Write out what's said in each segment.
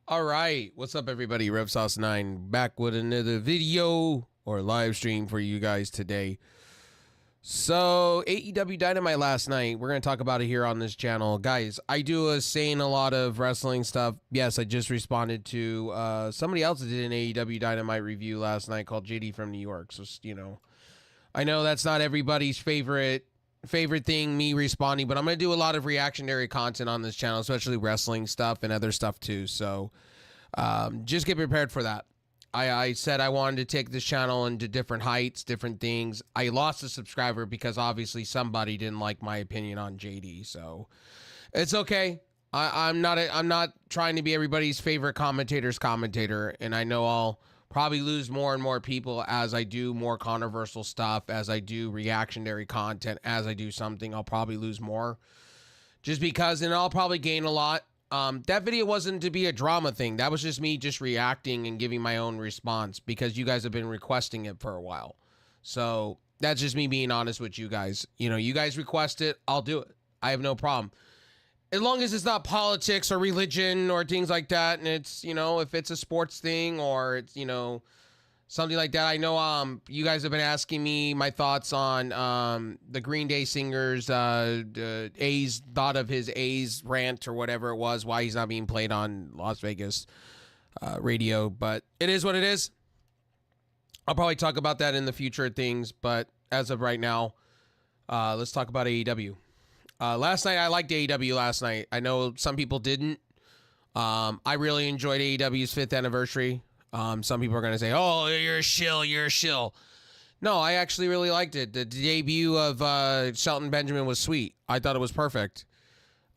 All right, what's up, everybody? RevSauce9 back with another video or live stream for you guys today. So, AEW Dynamite last night. We're going to talk about it here on this channel. Guys, I do saying a lot of wrestling stuff. Yes, I just responded to somebody else that did an AEW Dynamite review last night called JD from New York. So, I know that's not everybody's favorite thing, me responding, but I'm going to do a lot of reactionary content on this channel, especially wrestling stuff and other stuff too. So just get prepared for that. I said I wanted to take this channel into different heights, different things. I lost a subscriber because obviously somebody didn't like my opinion on JD. So it's okay. I'm not trying to be everybody's favorite commentator's commentator, and I know I'll probably lose more and more people as I do more controversial stuff, as I do reactionary content, as I do something. I'll probably lose more just because, and I'll probably gain a lot. That video wasn't to be a drama thing. That was just me just reacting and giving my own response because you guys have been requesting it for a while. So that's just me being honest with you guys. You know, you guys request it, I'll do it. I have no problem. As long as it's not politics or religion or things like that, and it's, if it's a sports thing or it's, something like that. I know you guys have been asking me my thoughts on the Green Day singer's A's thought of his A's rant or whatever it was, why he's not being played on Las Vegas radio, but it is what it is. I'll probably talk about that in the future things, but as of right now, let's talk about AEW. Last night, I liked AEW last night. I know some people didn't. I really enjoyed AEW's 5th anniversary. Some people are going to say, oh, you're a shill. No, I actually really liked it. The debut of Shelton Benjamin was sweet. I thought it was perfect.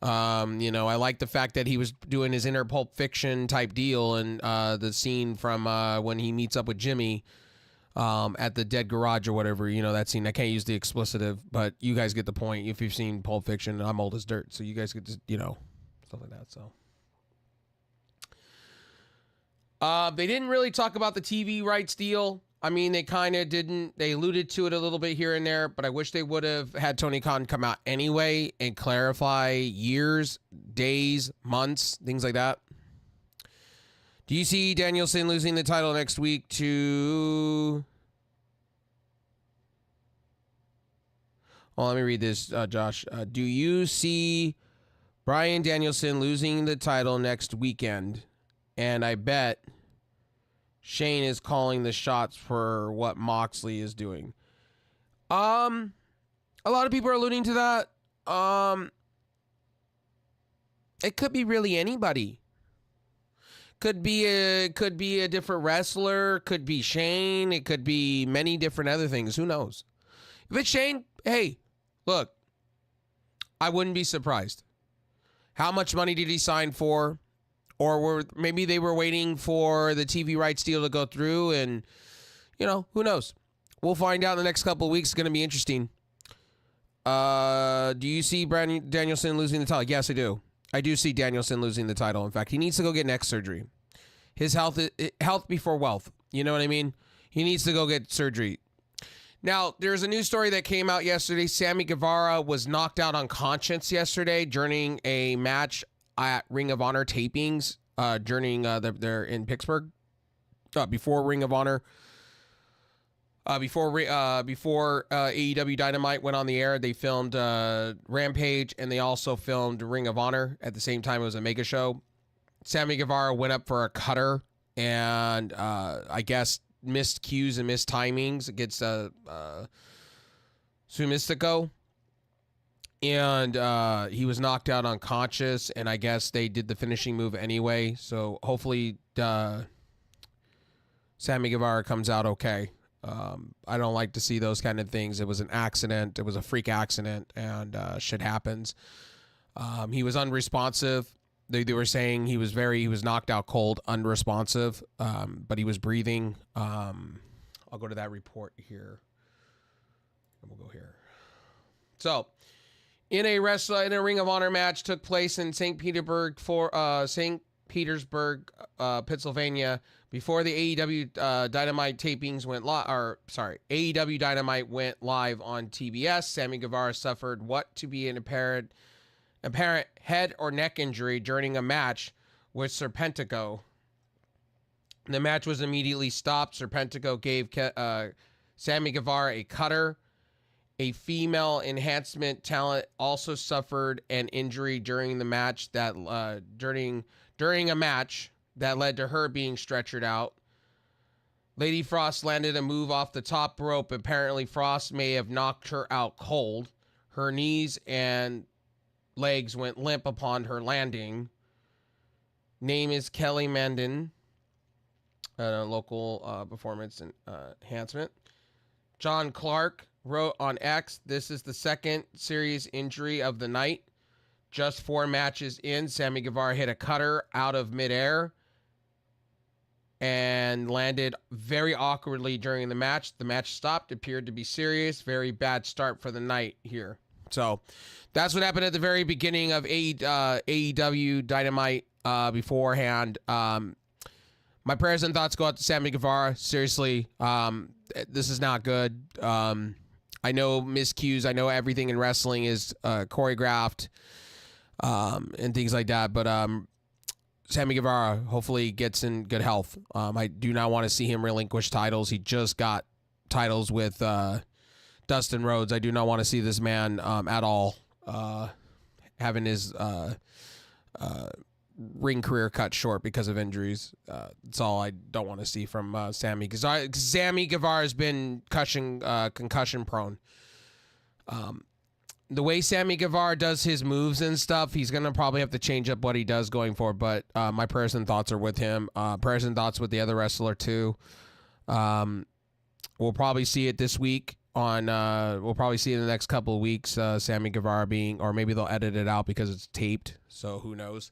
I like the fact that he was doing his inner Pulp Fiction type deal, and the scene from when he meets up with Jimmy at the dead garage or whatever, that scene. I can't use the explicitive, but you guys get the point. If you've seen Pulp Fiction, I'm old as dirt, so you guys get to, stuff like that. So they didn't really talk about the TV rights deal. I mean, they kind of didn't. They alluded to it a little bit here and there, but I wish they would have had Tony Khan come out anyway and clarify years, days, months, things like that. Do you see Danielson losing the title next week to... Well, let me read this, Josh. Do you see Bryan Danielson losing the title next weekend? And I bet Shane is calling the shots for what Moxley is doing. A lot of people are alluding to that. It could be really anybody. Could be a different wrestler. Could be Shane. It could be many different other things. Who knows? If it's Shane, hey, look, I wouldn't be surprised. How much money did he sign for? Or maybe they were waiting for the TV rights deal to go through, and who knows? We'll find out in the next couple of weeks. It's going to be interesting. Do you see Bryan Danielson losing the title? Yes, I do. I do see Danielson losing the title. In fact, he needs to go get neck surgery. His health before wealth. You know what I mean? He needs to go get surgery. Now, there's a news story that came out yesterday. Sammy Guevara was knocked out unconscious yesterday during a match at Ring of Honor tapings during they're in Pittsburgh before Ring of Honor. Before AEW Dynamite went on the air, they filmed Rampage, and they also filmed Ring of Honor at the same time. It was a mega show. Sammy Guevara went up for a cutter, and I guess missed cues and missed timings against Sumistico. And he was knocked out unconscious, and I guess they did the finishing move anyway. So hopefully Sammy Guevara comes out okay. I don't like to see those kind of things. It was an accident. It was a freak accident, and shit happens. He was unresponsive. They were saying he was knocked out cold, unresponsive, but he was breathing. I'll go to that report here. And we'll go here. So, in a Ring of Honor match took place in St. Petersburg, Pennsylvania, before the AEW Dynamite tapings went live. AEW Dynamite went live on TBS. Sammy Guevara suffered what to be an apparent head or neck injury during a match with Serpentico. The match was immediately stopped. Serpentico gave Sammy Guevara a cutter. A female enhancement talent also suffered an injury during the match that during a match that led to her being stretchered out. Lady Frost landed a move off the top rope. Apparently, Frost may have knocked her out cold. Her knees and legs went limp upon her landing. Name is Kelly Mandon, a local performance enhancement. John Clark wrote on X, this is the second serious injury of the night. Just 4 matches in, Sammy Guevara hit a cutter out of midair and landed very awkwardly during the match. The match stopped, appeared to be serious. Very bad start for the night here. So that's what happened at the very beginning of AEW Dynamite beforehand. My prayers and thoughts go out to Sammy Guevara. Seriously, this is not good. I know miscues. I know everything in wrestling is choreographed and things like that. But Sammy Guevara hopefully gets in good health. I do not want to see him relinquish titles. He just got titles with Dustin Rhodes. I do not want to see this man at all having his ring career cut short because of injuries. That's all I don't want to see from Sammy, because Sammy Guevara has been concussion prone. The way Sammy Guevara does his moves and stuff, he's going to probably have to change up what he does going forward, but my prayers and thoughts are with him. Prayers and thoughts with the other wrestler too. We'll probably see it this week we'll probably see it in the next couple of weeks, Sammy Guevara being, or maybe they'll edit it out because it's taped, so who knows.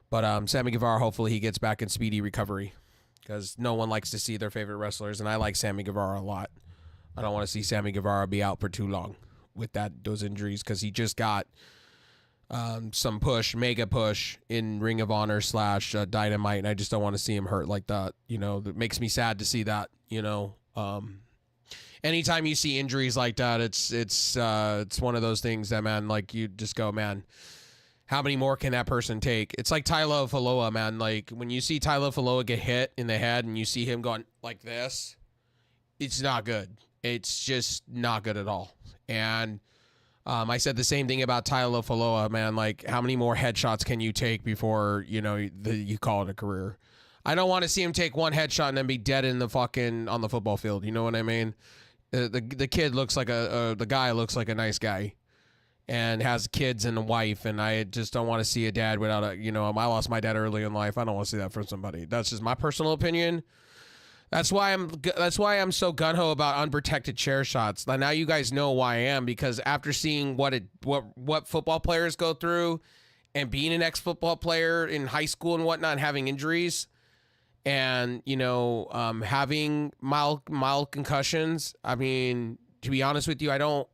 But Sammy Guevara, hopefully he gets back in speedy recovery, because no one likes to see their favorite wrestlers, and I like Sammy Guevara a lot. I don't want to see Sammy Guevara be out for too long with those injuries, because he just got some mega push in Ring of Honor / Dynamite, and I just don't want to see him hurt like that. It makes me sad to see that. Anytime you see injuries like that, it's one of those things that, man, like, you just go, man, how many more can that person take? It's like Tylo Faloa, man. Like, when you see Tylo Faloa get hit in the head and you see him going like this, it's not good. It's just not good at all. And I said the same thing about Tylo Faloa, man. Like, how many more headshots can you take before, you call it a career? I don't want to see him take one headshot and then be dead on the football field. You know what I mean? The kid looks like the guy looks like a nice guy and has kids and a wife, and I just don't want to see a dad without I lost my dad early in life. I don't want to see that from somebody. That's just my personal opinion. That's why I'm so gung-ho about unprotected chair shots. Now you guys know why I am, because after seeing what football players go through and being an ex-football player in high school and whatnot, having injuries and, having mild concussions, I mean, to be honest with you,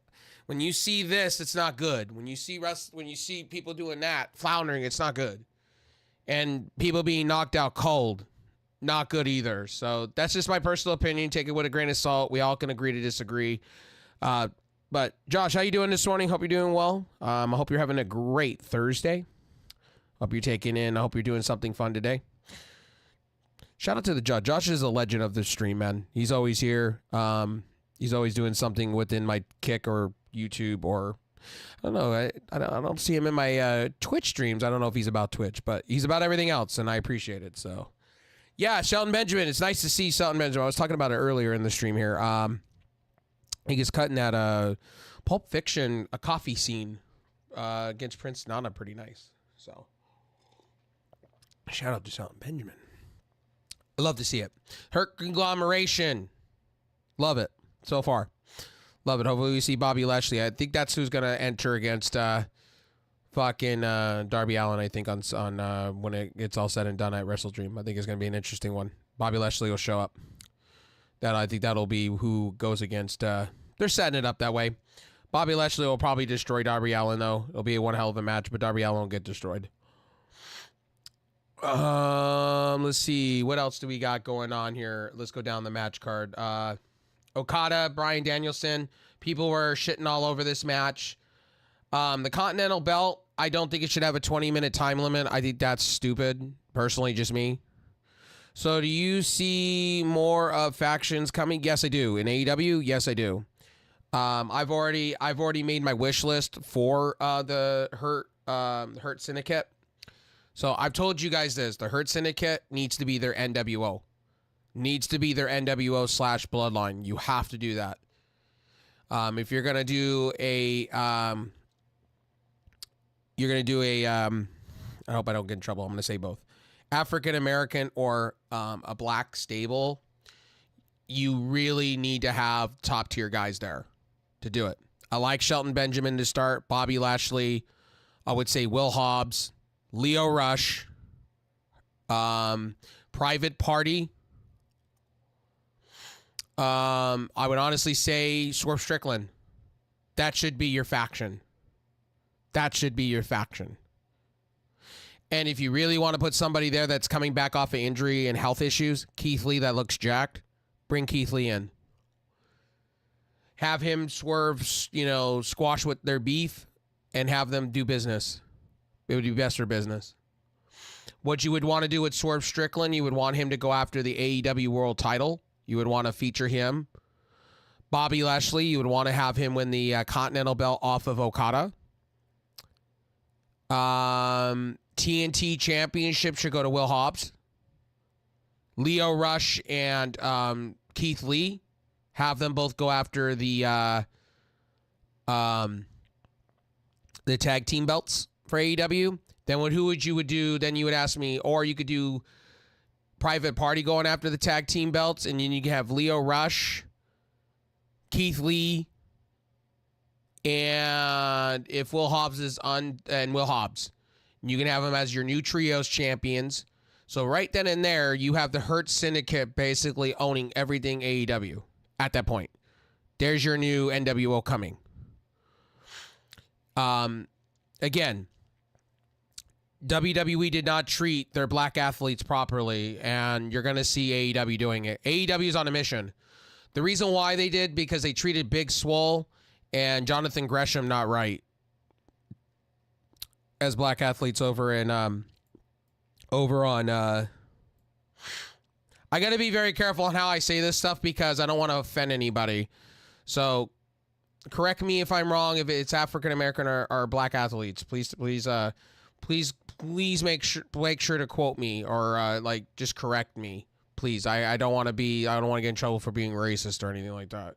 when you see this, it's not good. When you see people doing that, floundering, it's not good. And people being knocked out cold, not good either. So that's just my personal opinion. Take it with a grain of salt. We all can agree to disagree. But Josh, how you doing this morning? Hope you're doing well. I hope you're having a great Thursday. I hope you're doing something fun today. Shout out to the Josh. Josh is a legend of the stream, man. He's always here. He's always doing something within my Kick or YouTube, or I don't know. I don't see him in my Twitch streams. I don't know if he's about Twitch, but he's about everything else, and I appreciate it. So, yeah, Shelton Benjamin. It's nice to see Shelton Benjamin. I was talking about it earlier in the stream here. He gets cut in that Pulp Fiction, a coffee scene against Prince Nana. Pretty nice. So, shout out to Shelton Benjamin. I love to see it. Hurt conglomeration. Love it so far. Love it. Hopefully we see Bobby Lashley. I think that's who's gonna enter against fucking Darby Allin. I think on when it's all said and done at Wrestle Dream. I think it's gonna be an interesting one. Bobby Lashley will show up. I think that'll be who goes against. They're setting it up that way. Bobby Lashley will probably destroy Darby Allin though. It'll be one hell of a match, but Darby Allin will get destroyed. Let's see. What else do we got going on here? Let's go down the match card. Okada, Bryan Danielson. People were shitting all over this match. The Continental belt, I don't think it should have a 20-minute time limit. I think that's stupid, Personally, just me. So do you see more of factions coming? Yes, I do. In AEW, yes, I do. I've already made my wish list for the Hurt Syndicate. So I've told you guys this: the Hurt Syndicate needs to be their NWO. Needs to be their NWO / Bloodline. You have to do that. If you're gonna do a, I hope I don't get in trouble. I'm gonna say both, African American or a black stable. You really need to have top tier guys there to do it. I like Shelton Benjamin to start. Bobby Lashley. I would say Will Hobbs, Leo Rush, Private Party. I would honestly say Swerve Strickland. That should be your faction. That should be your faction. And if you really want to put somebody there that's coming back off of injury and health issues, Keith Lee, that looks jacked, bring Keith Lee in. Have him Swerve, squash with their beef and have them do business. It would be best for business. What you would want to do with Swerve Strickland, you would want him to go after the AEW World title. You would want to feature him. Bobby Lashley, you would want to have him win the Continental belt off of Okada. TNT Championship should go to Will Hobbs. Leo Rush and Keith Lee, have them both go after the tag team belts for AEW. Then who would you do? Then you would ask me, or you could do Private Party going after the tag team belts, and then you can have Leo Rush, Keith Lee, and if Will Hobbs is on, and Will Hobbs, you can have them as your new trios champions. So right then and there, you have the Hurt Syndicate basically owning everything AEW at that point. There's your new NWO coming. Again, WWE did not treat their black athletes properly, and you're going to see AEW doing it. AEW is on a mission. The reason why they did, because they treated Big Swole and Jonathan Gresham not right as black athletes over in over on I got to be very careful on how I say this stuff because I don't want to offend anybody. So correct me if I'm wrong, if it's African American or black athletes. Please make sure to quote me or just correct me. Please. I don't want to get in trouble for being racist or anything like that.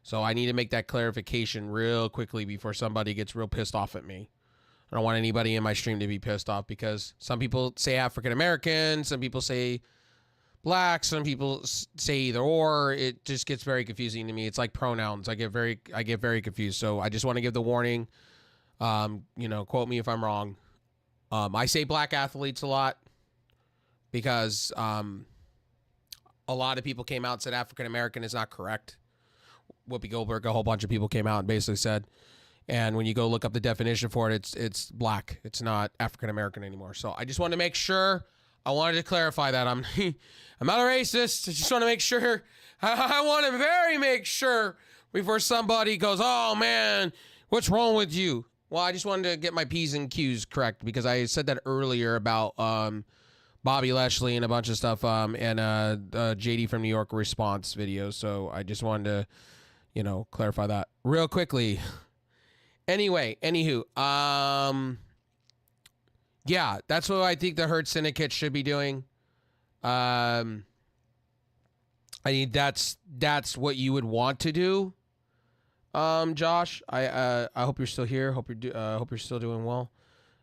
So I need to make that clarification real quickly before somebody gets real pissed off at me. I don't want anybody in my stream to be pissed off because some people say African American, some people say black, some people say either or. It just gets very confusing to me. It's like pronouns. I get very confused. So I just want to give the warning. Quote me if I'm wrong. I say black athletes a lot because a lot of people came out and said African American is not correct. Whoopi Goldberg, a whole bunch of people came out and basically said. And when you go look up the definition for it, it's black. It's not African American anymore. So I just wanted to make sure. I wanted to clarify that I'm not a racist. I just want to make sure. I want to make sure before somebody goes, "Oh man, what's wrong with you?" Well, I just wanted to get my P's and Q's correct because I said that earlier about Bobby Lashley and a bunch of stuff and JD from New York response video. So I just wanted to, clarify that real quickly. Anyway, anywho, yeah, that's what I think the Hurt Syndicate should be doing. I mean, that's what you would want to do. Josh, I hope you're still here. Hope you're still doing well.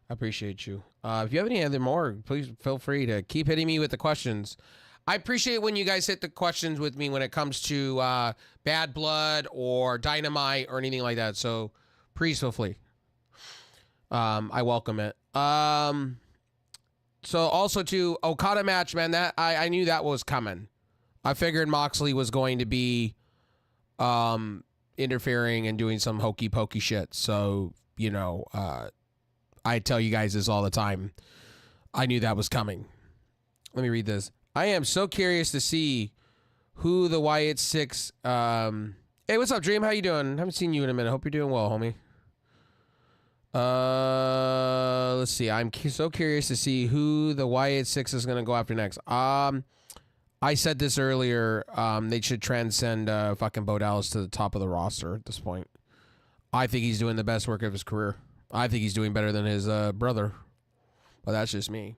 I appreciate you. If you have any other more, please feel free to keep hitting me with the questions. I appreciate when you guys hit the questions with me when it comes to Bad Blood or Dynamite or anything like that. So please feel free. I welcome it. So also to Okada match, man, that I knew that was coming. I figured Moxley was going to be interfering and doing some hokey pokey shit. So, I tell you guys this all the time. I knew that was coming. Let me read this. I am so curious to see who the Wyatt Six. Hey, what's up, Dream? How you doing? Haven't seen you in a minute. Hope you're doing well, homie. Let's see. I'm so curious to see who the Wyatt Six is going to go after next. I said this earlier. They should transcend fucking Bo Dallas to the top of the roster at this point. I think he's doing the best work of his career. I think he's doing better than his brother. But that's just me.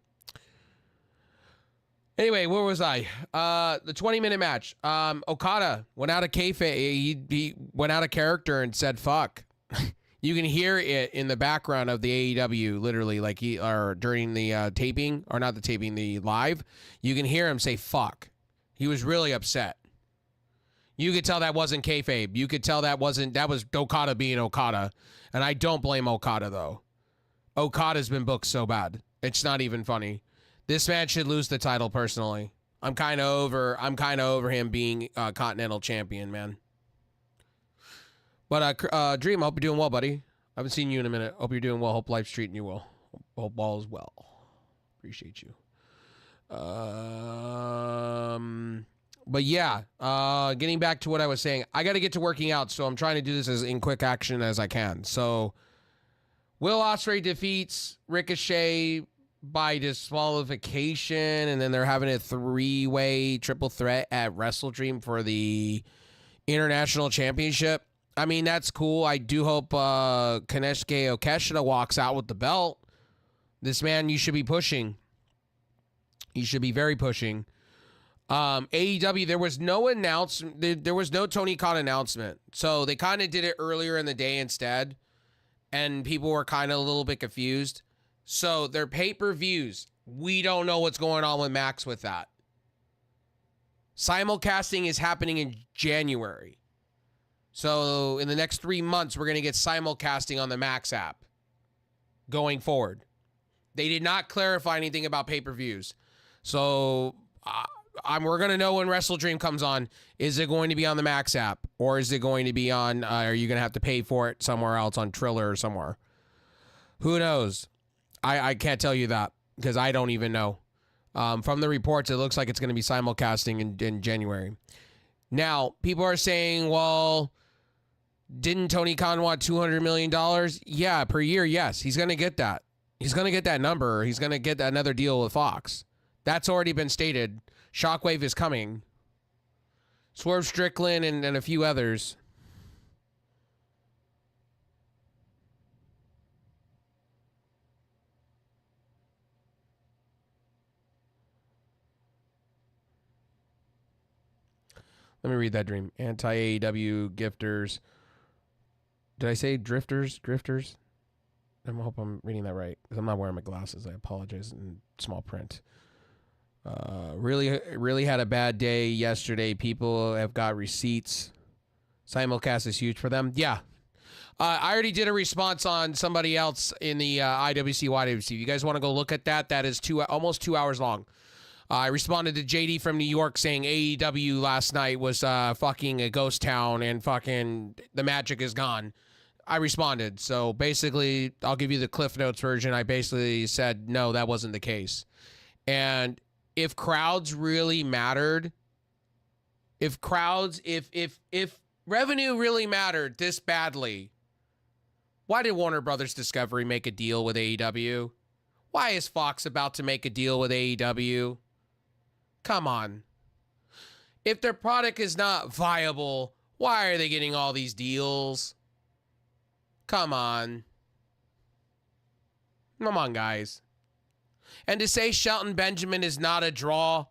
Anyway, where was I? The 20-minute match. Okada went out of kayfabe. He went out of character and said, fuck. You can hear it in the background of the AEW, literally, like during the taping, or not the taping, the live. You can hear him say, fuck. He was really upset. You could tell that wasn't kayfabe. You could tell that was Okada being Okada. And I don't blame Okada, though. Okada's been booked so bad. It's not even funny. This man should lose the title personally. I'm kind of over him being Continental Champion, man. But Dream, I hope you're doing well, buddy. I haven't seen you in a minute. Hope you're doing well. Hope life's treating you well. Hope all is well. Appreciate you. But yeah, getting back to what I was saying, I got to get to working out, so I'm trying to do this as in quick action as I can. So, Will Ospreay defeats Ricochet by disqualification, and then they're having a 3-way triple threat at WrestleDream for the International Championship. I mean, that's cool. I do hope Konosuke Okeshita walks out with the belt. This man, you should be pushing. You should be very pushing. AEW, there was no announcement. There was no Tony Khan announcement. So they kind of did it earlier in the day instead. And people were kind of a little bit confused. So their pay-per-views, we don't know what's going on with Max with that. Simulcasting is happening in January. So in the next 3 months, we're going to get simulcasting on the Max app going forward. They did not clarify anything about pay-per-views. So we're going to know when WrestleDream comes on. Is it going to be on the Max app? Or is it going to be on, are you going to have to pay for it somewhere else on Triller or somewhere? Who knows? I can't tell you that because I don't even know. From the reports, it looks like it's going to be simulcasting in January. Now, people are saying, well, didn't Tony Khan want $200 million? Yeah, per year, yes. He's going to get that. He's going to get that number. He's going to get another deal with Fox. That's already been stated. Shockwave is coming. Swerve Strickland and a few others. Let me read that dream. Anti-AEW gifters. Did I say drifters? Grifters? I hope I'm reading that right. Because I'm not wearing my glasses. I apologize in small print. Really had a bad day yesterday. People have got receipts. Simulcast is huge for them. Yeah. I already did a response on somebody else in the IWC, YWC. If you guys want to go look at that, that is almost 2 hours long. I responded to JD from New York saying AEW last night was fucking a ghost town and fucking the magic is gone. I responded. So basically, I'll give you the Cliff Notes version. I basically said, no, that wasn't the case. And if crowds really mattered, if revenue really mattered this badly, why did Warner Brothers Discovery make a deal with AEW? Why is Fox about to make a deal with AEW? Come on. If their product is not viable, why are they getting all these deals? Come on. Come on, guys. And to say Shelton Benjamin is not a draw.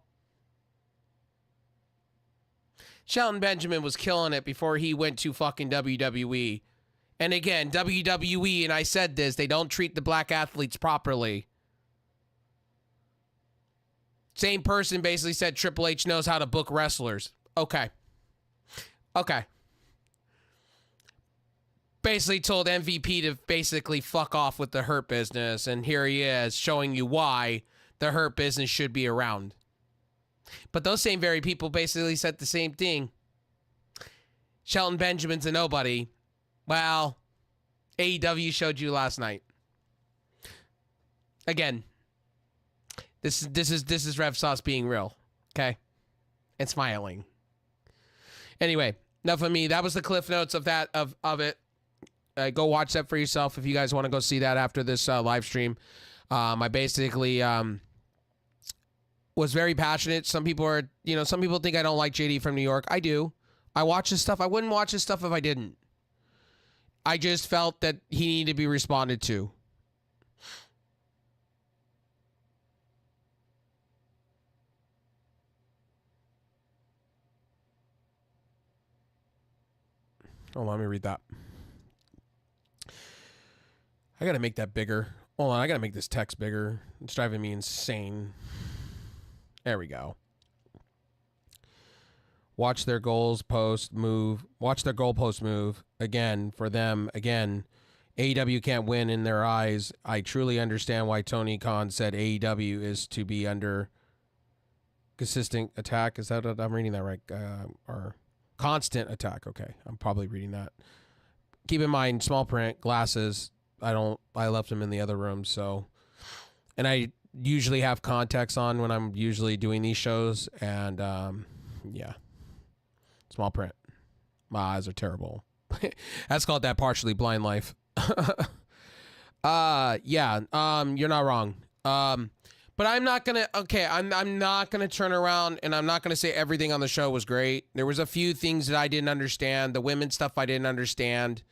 Shelton Benjamin was killing it before he went to fucking WWE. And again, WWE, and I said this, they don't treat the black athletes properly. Same person basically said Triple H knows how to book wrestlers. Okay. Basically told MVP to basically fuck off with the Hurt Business, and here he is showing you why the Hurt Business should be around. But those same very people basically said the same thing. Shelton Benjamin's a nobody. Well, AEW showed you last night. Again, this is Rev Sauce being real, okay? And smiling. Anyway, enough of me. That was the Cliff Notes of it. Go watch that for yourself if you guys want to go see that after this live stream. I basically was very passionate. Some people are, some people think I don't like JD from New York. I do. I watch his stuff. I wouldn't watch his stuff if I didn't. I just felt that he needed to be responded to. Hold on, let me read that. I gotta make that bigger. Hold on, I gotta make this text bigger. It's driving me insane. There we go. Watch their goals post move. Watch their goalpost move again for them. Again, AEW can't win in their eyes. I truly understand why Tony Khan said AEW is to be under consistent attack. Is that what I'm reading that right? Or constant attack. Okay, I'm probably reading that. Keep in mind, small print, glasses. I left them in the other room, so. And I usually have contacts on when I'm usually doing these shows, and yeah. Small print. My eyes are terrible. That's called that partially blind life. Yeah, you're not wrong. But I'm not gonna, I'm not gonna turn around and I'm not gonna say everything on the show was great. There was a few things that I didn't understand. The women's stuff I didn't understand.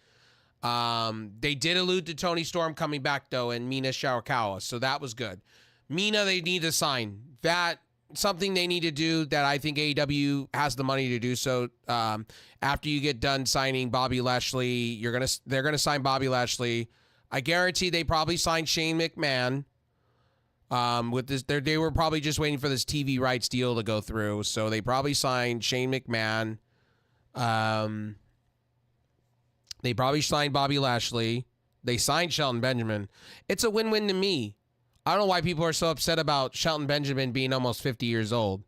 They did allude to Tony Storm coming back though, and Mina Shirakawa, so that was good. Mina, they need to sign. That something they need to do that I think AEW has the money to do. So after you get done signing Bobby Lashley, they're gonna sign Bobby Lashley. I guarantee they probably signed Shane McMahon. With this, they were probably just waiting for this TV rights deal to go through. So they probably signed Shane McMahon. They probably signed Bobby Lashley. They signed Shelton Benjamin. It's a win-win to me. I don't know why people are so upset about Shelton Benjamin being almost 50 years old.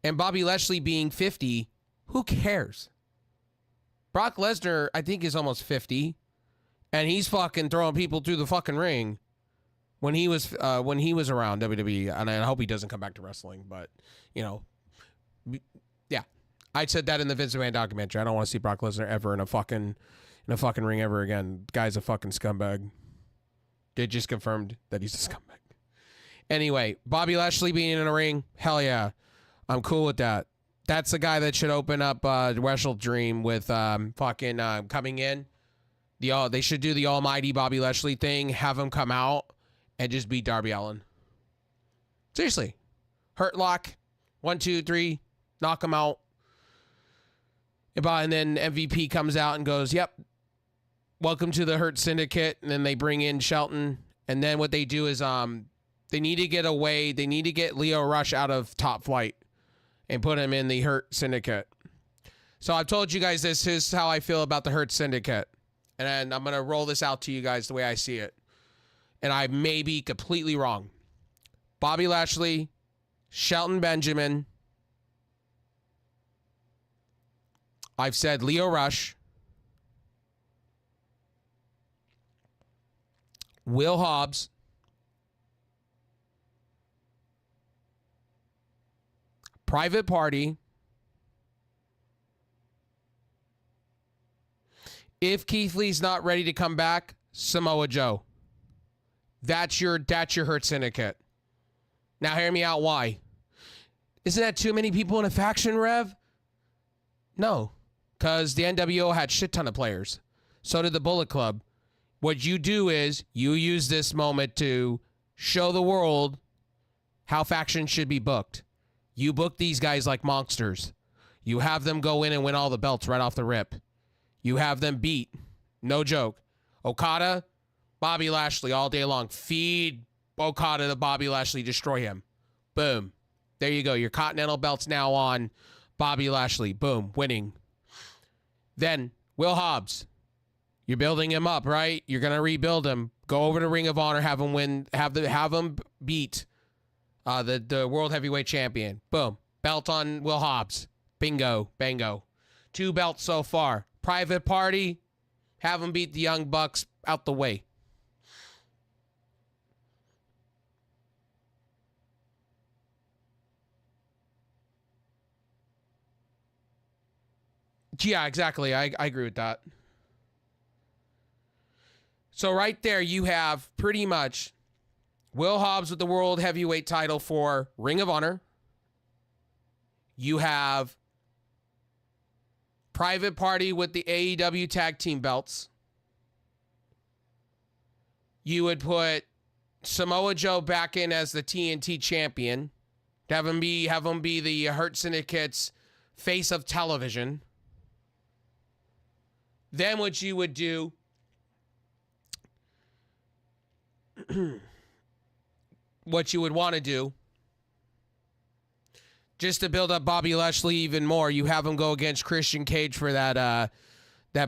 And Bobby Lashley being 50, who cares? Brock Lesnar, I think, is almost 50. And he's fucking throwing people through the fucking ring when he was around WWE. And I hope he doesn't come back to wrestling. But, yeah. I said that in the Vince McMahon documentary. I don't want to see Brock Lesnar ever in a fucking ring ever again. Guy's a fucking scumbag. They just confirmed that he's a scumbag. Anyway, Bobby Lashley being in a ring, hell yeah. I'm cool with that. That's the guy that should open up Wrestle Dream with coming in. They should do the almighty Bobby Lashley thing, have him come out, and just beat Darby Allin. Seriously. Hurt Lock, 1, 2, 3, knock him out. And then MVP comes out and goes, yep, welcome to the Hurt Syndicate. And then they bring in Shelton. And then what they do is they need to get Leo Rush out of Top Flight and put him in the Hurt Syndicate. So I've told you guys this is how I feel about the Hurt Syndicate. And I'm going to roll this out to you guys the way I see it. And I may be completely wrong. Bobby Lashley, Shelton Benjamin. I've said Leo Rush. Will Hobbs. Private Party. If Keith Lee's not ready to come back, Samoa Joe. That's your Hurt Syndicate. Now hear me out why. Isn't that too many people in a faction, Rev? No. Because the NWO had shit ton of players. So did the Bullet Club. What you do is you use this moment to show the world how factions should be booked. You book these guys like monsters. You have them go in and win all the belts right off the rip. You have them beat. No joke. Okada, Bobby Lashley all day long. Feed Okada to Bobby Lashley. Destroy him. Boom. There you go. Your Continental belt's now on Bobby Lashley. Boom. Winning. Then Will Hobbs. You're building him up, right? You're going to rebuild him. Go over to Ring of Honor. Have him win. Have him beat the World Heavyweight Champion. Boom. Belt on Will Hobbs. Bingo. Bango. 2 belts so far. Private Party. Have him beat the Young Bucks out the way. Yeah, exactly. I agree with that. So right there, you have pretty much Will Hobbs with the World Heavyweight title for Ring of Honor. You have Private Party with the AEW Tag Team belts. You would put Samoa Joe back in as the TNT champion. Have him be the Hurt Syndicate's face of television. Then what you would do what you would want to do, just to build up Bobby Lashley even more, you have him go against Christian Cage for that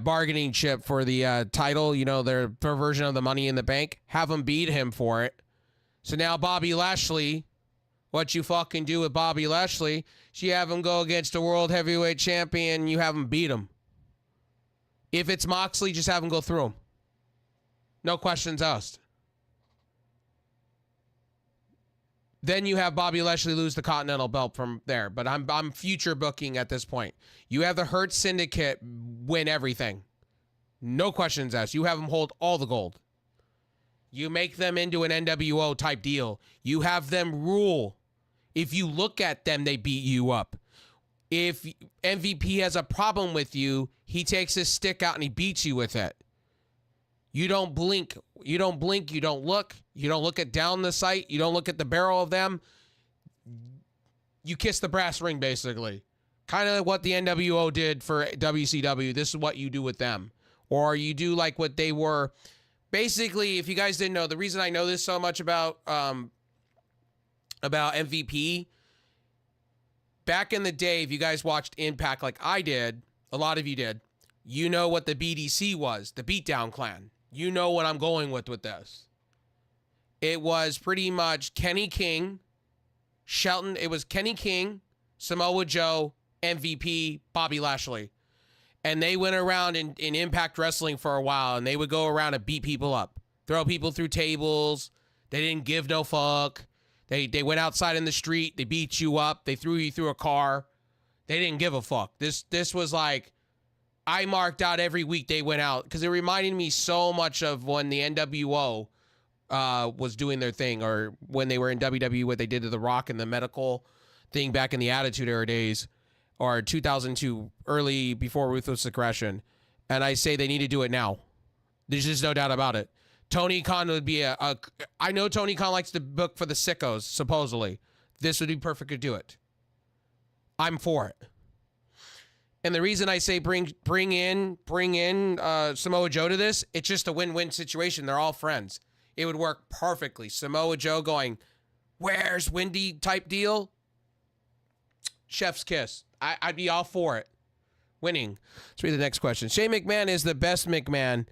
bargaining chip for the title, their version of the Money in the Bank. Have him beat him for it. So now Bobby Lashley, what you fucking do with Bobby Lashley, you have him go against a World Heavyweight Champion, you have him beat him. If it's Moxley, just have him go through him. No questions asked. Then you have Bobby Lashley lose the Continental belt from there. But I'm future booking at this point. You have the Hurt Syndicate win everything. No questions asked. You have them hold all the gold. You make them into an NWO type deal. You have them rule. If you look at them, they beat you up. If MVP has a problem with you, he takes his stick out and he beats you with it. You don't blink. You don't blink. You don't look. You don't look at down the sight. You don't look at the barrel of them. You kiss the brass ring, basically. Kind of like what the NWO did for WCW. This is what you do with them. Or you do like what they were. Basically, if you guys didn't know, the reason I know this so much about MVP, back in the day, if you guys watched Impact like I did, a lot of you did, you know what the BDC was, the Beatdown Clan. You know what I'm going with this. It was pretty much Kenny King, Shelton. It was Kenny King, Samoa Joe, MVP, Bobby Lashley. And they went around in Impact Wrestling for a while, and they would go around and beat people up, throw people through tables. They didn't give no fuck. They went outside in the street. They beat you up. They threw you through a car. They didn't give a fuck. This was like, I marked out every week they went out because it reminded me so much of when the NWO was doing their thing, or when they were in WWE, what they did to The Rock and the medical thing back in the Attitude Era days, or 2002, early before Ruthless Aggression. And I say they need to do it now. There's just no doubt about it. Tony Khan would be I know Tony Khan likes to book for the sickos, supposedly. This would be perfect to do it. I'm for it. And the reason I say bring in Samoa Joe to this, it's just a win-win situation. They're all friends. It would work perfectly. Samoa Joe going, "Where's Wendy?" type deal. Chef's kiss. I'd be all for it. Winning. Let's read the next question. Shane McMahon is the best McMahon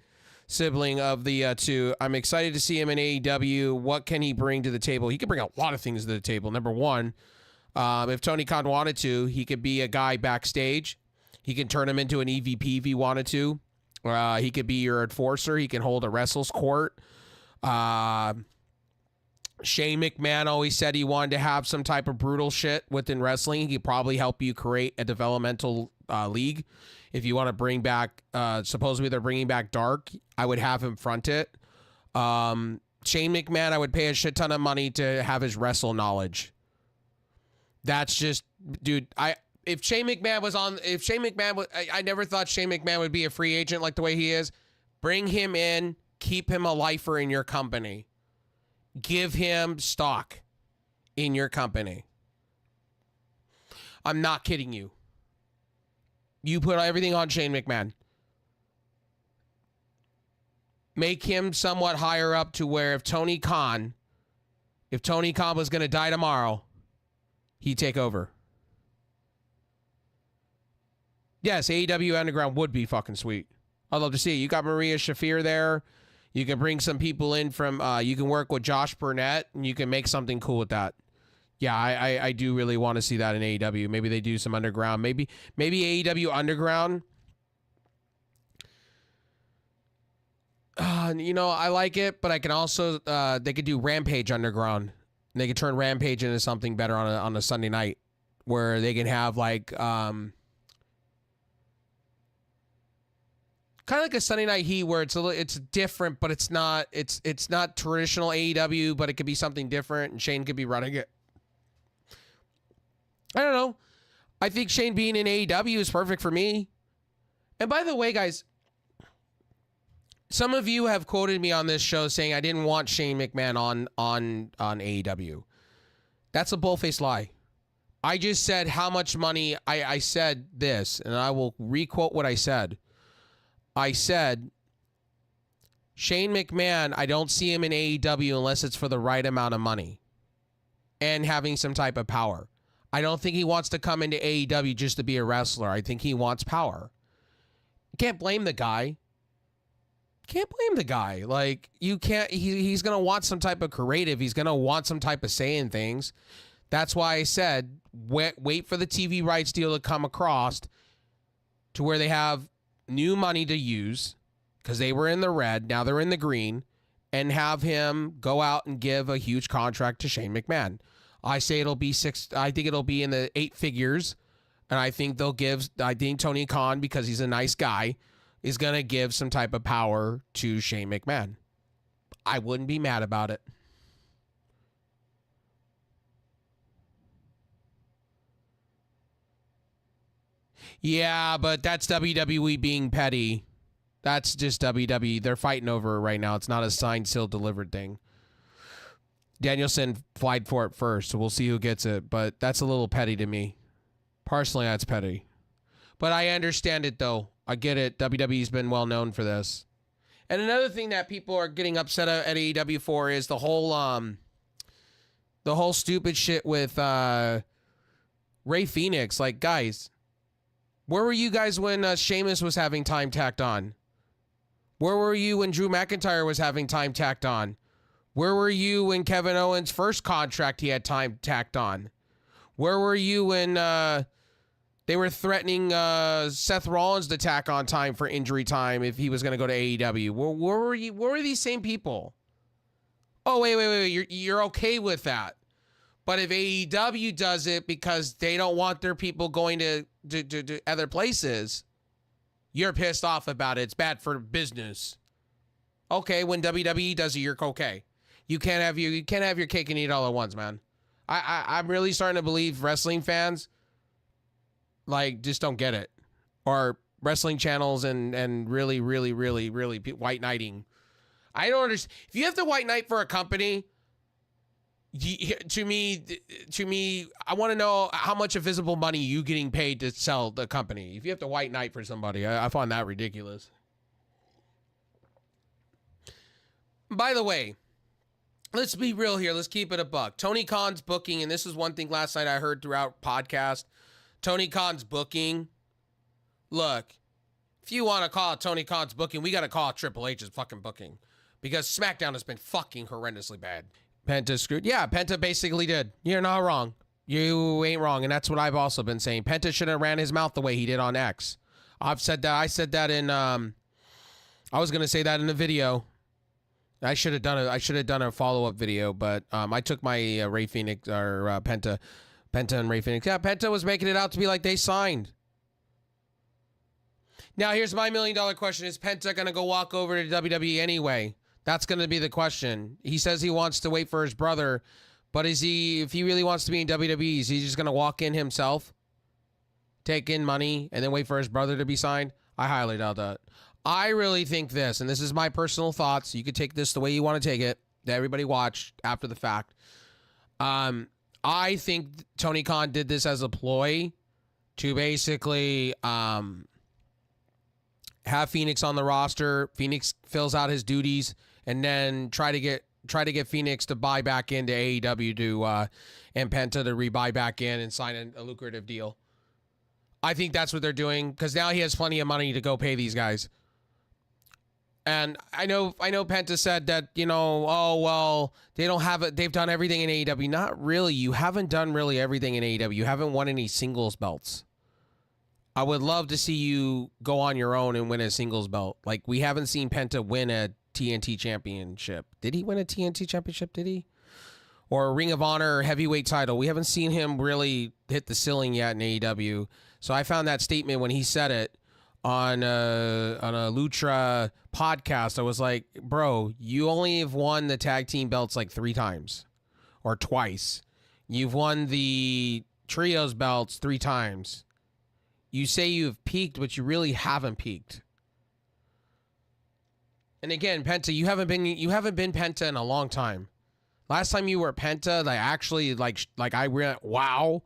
sibling of the two. I'm excited to see him in AEW. What can he bring to the table? He can bring a lot of things to the table. Number one, if Tony Khan wanted to, he could be a guy backstage. He can turn him into an EVP if he wanted to. He could be your enforcer. He can hold a wrestler's court. Shane McMahon always said he wanted to have some type of brutal shit within wrestling. He could probably help you create a developmental league. If you want to bring back, supposedly they're bringing back Dark, I would have him front it. Shane McMahon, I would pay a shit ton of money to have his wrestle knowledge. That's just, dude, if Shane McMahon was, I never thought Shane McMahon would be a free agent like the way he is. Bring him in, keep him a lifer in your company. Give him stock in your company. I'm not kidding you. You put everything on Shane McMahon. Make him somewhat higher up to where if Tony Khan was going to die tomorrow, he'd take over. Yes, AEW Underground would be fucking sweet. I'd love to see it. You got Maria Shafir there. You can bring some people in from, you can work with Josh Burnett, and you can make something cool with that. Yeah, I do really want to see that in AEW. Maybe they do some underground. Maybe AEW Underground. I like it, but I can also, they could do Rampage Underground. And they could turn Rampage into something better on a Sunday night, where they can have like, kind of like a Sunday Night Heat where it's different, but it's not traditional AEW, but it could be something different, and Shane could be running it. I don't know. I think Shane being in AEW is perfect for me. And by the way, guys, some of you have quoted me on this show saying I didn't want Shane McMahon on AEW. That's a bullface lie. I just said how much money. I said this, and I will requote what I said. I said, Shane McMahon, I don't see him in AEW unless it's for the right amount of money and having some type of power. I don't think he wants to come into AEW just to be a wrestler. I think he wants power. Can't blame the guy. Like, you can't, he's going to want some type of creative. He's going to want some type of saying things. That's why I said, wait for the TV rights deal to come across to where they have new money to use, because they were in the red, now they're in the green, and have him go out and give a huge contract to Shane McMahon. I say it'll be I think it'll be in the 8 figures, and I think Tony Khan, because he's a nice guy, is going to give some type of power to Shane McMahon. I wouldn't be mad about it. Yeah, but that's WWE being petty. That's just WWE. They're fighting over it right now. It's not a signed, sealed, delivered thing. Danielson applied for it first, so we'll see who gets it. But that's a little petty to me. Personally, that's petty. But I understand it, though. I get it. WWE's been well known for this. And another thing that people are getting upset at AEW for is the whole stupid shit with Rey Fenix. Like, guys, where were you guys when Sheamus was having time tacked on? Where were you when Drew McIntyre was having time tacked on? Where were you when Kevin Owens' first contract he had time tacked on? Where were you when they were threatening Seth Rollins to tack on time for injury time if he was going to go to AEW? Where were you? Where were these same people? Oh, wait. You're okay with that. But if AEW does it because they don't want their people going to other places, you're pissed off about it. It's bad for business. Okay, when WWE does it, you're okay. You can't have your cake and eat it all at once, man. I'm really starting to believe wrestling fans like just don't get it, or wrestling channels and really white knighting. I don't understand. If you have to white knight for a company, to me, I want to know how much invisible money you getting paid to sell the company. If you have to white knight for somebody, I find that ridiculous. By the way, let's be real here. Let's keep it a buck. Tony Khan's booking, and this is one thing last night I heard throughout podcast. Tony Khan's booking. Look, if you want to call it Tony Khan's booking, we got to call it Triple H's fucking booking, because SmackDown has been fucking horrendously bad. Penta screwed. Yeah, Penta basically did. You're not wrong. You ain't wrong, and that's what I've also been saying. Penta should have ran his mouth the way he did on X. I've said that. I said that in. I was gonna say that in the video. I should have done a follow-up video, but I took my Rey Fenix or Penta and Rey Fenix. Yeah, Penta was making it out to be like they signed. Now, here's my $1 million question: is Penta gonna go walk over to WWE anyway? That's gonna be the question. He says he wants to wait for his brother, but if he really wants to be in WWE, is he just gonna walk in himself, take in money, and then wait for his brother to be signed? I highly doubt that. I really think this, and this is my personal thoughts. You could take this the way you want to take it. That everybody watched after the fact. I think Tony Khan did this as a ploy to basically have Phoenix on the roster. Phoenix fills out his duties, and then try to get Phoenix to buy back into AEW and Penta to rebuy back in and sign a lucrative deal. I think that's what they're doing, because now he has plenty of money to go pay these guys. And I know Penta said that, oh, well, they don't have it. They've done everything in AEW. Not really. You haven't done really everything in AEW. You haven't won any singles belts. I would love to see you go on your own and win a singles belt. Like, we haven't seen Penta win a TNT championship. Did he win a TNT championship? Did he? Or a Ring of Honor or heavyweight title. We haven't seen him really hit the ceiling yet in AEW. So I found that statement when he said it on a Lucha podcast. I was like, bro, you only have won the tag team belts like 3 times or twice. You've won the trios belts 3 times. You say you've peaked, but you really haven't peaked. And again, Penta, you haven't been Penta in a long time. Last time you were Penta, like actually like I went wow,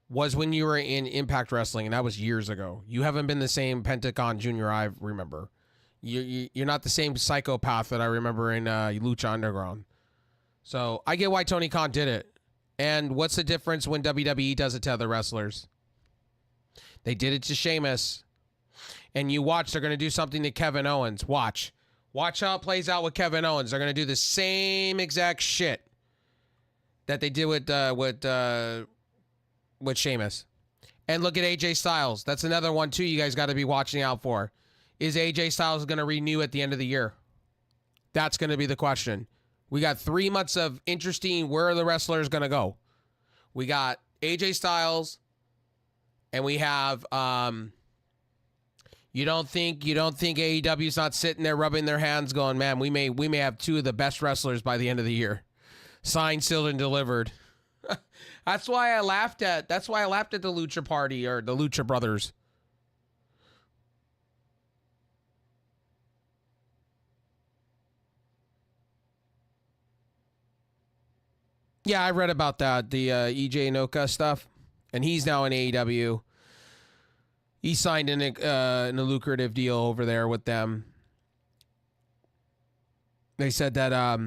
was when you were in Impact Wrestling, and that was years ago. You haven't been the same Pentagon Jr. I remember. You're not the same psychopath that I remember in Lucha Underground. So I get why Tony Khan did it. And what's the difference when WWE does it to other wrestlers? They did it to Sheamus. And you watch, they're going to do something to Kevin Owens. Watch how it plays out with Kevin Owens. They're going to do the same exact shit that they did with Sheamus. And look at AJ Styles. That's another one too you guys got to be watching out for. Is AJ Styles going to renew at the end of the year? That's going to be the question. We got 3 months of interesting where are the wrestlers going to go. We got AJ Styles, and we have you don't think AEW's not sitting there rubbing their hands going, man, we may have 2 of the best wrestlers by the end of the year. Signed, sealed, and delivered. That's why I laughed at the Lucha Party or the Lucha Brothers. Yeah, I read about that, the EJ Inoka stuff, and he's now in AEW. He signed in a lucrative deal over there with them. They said that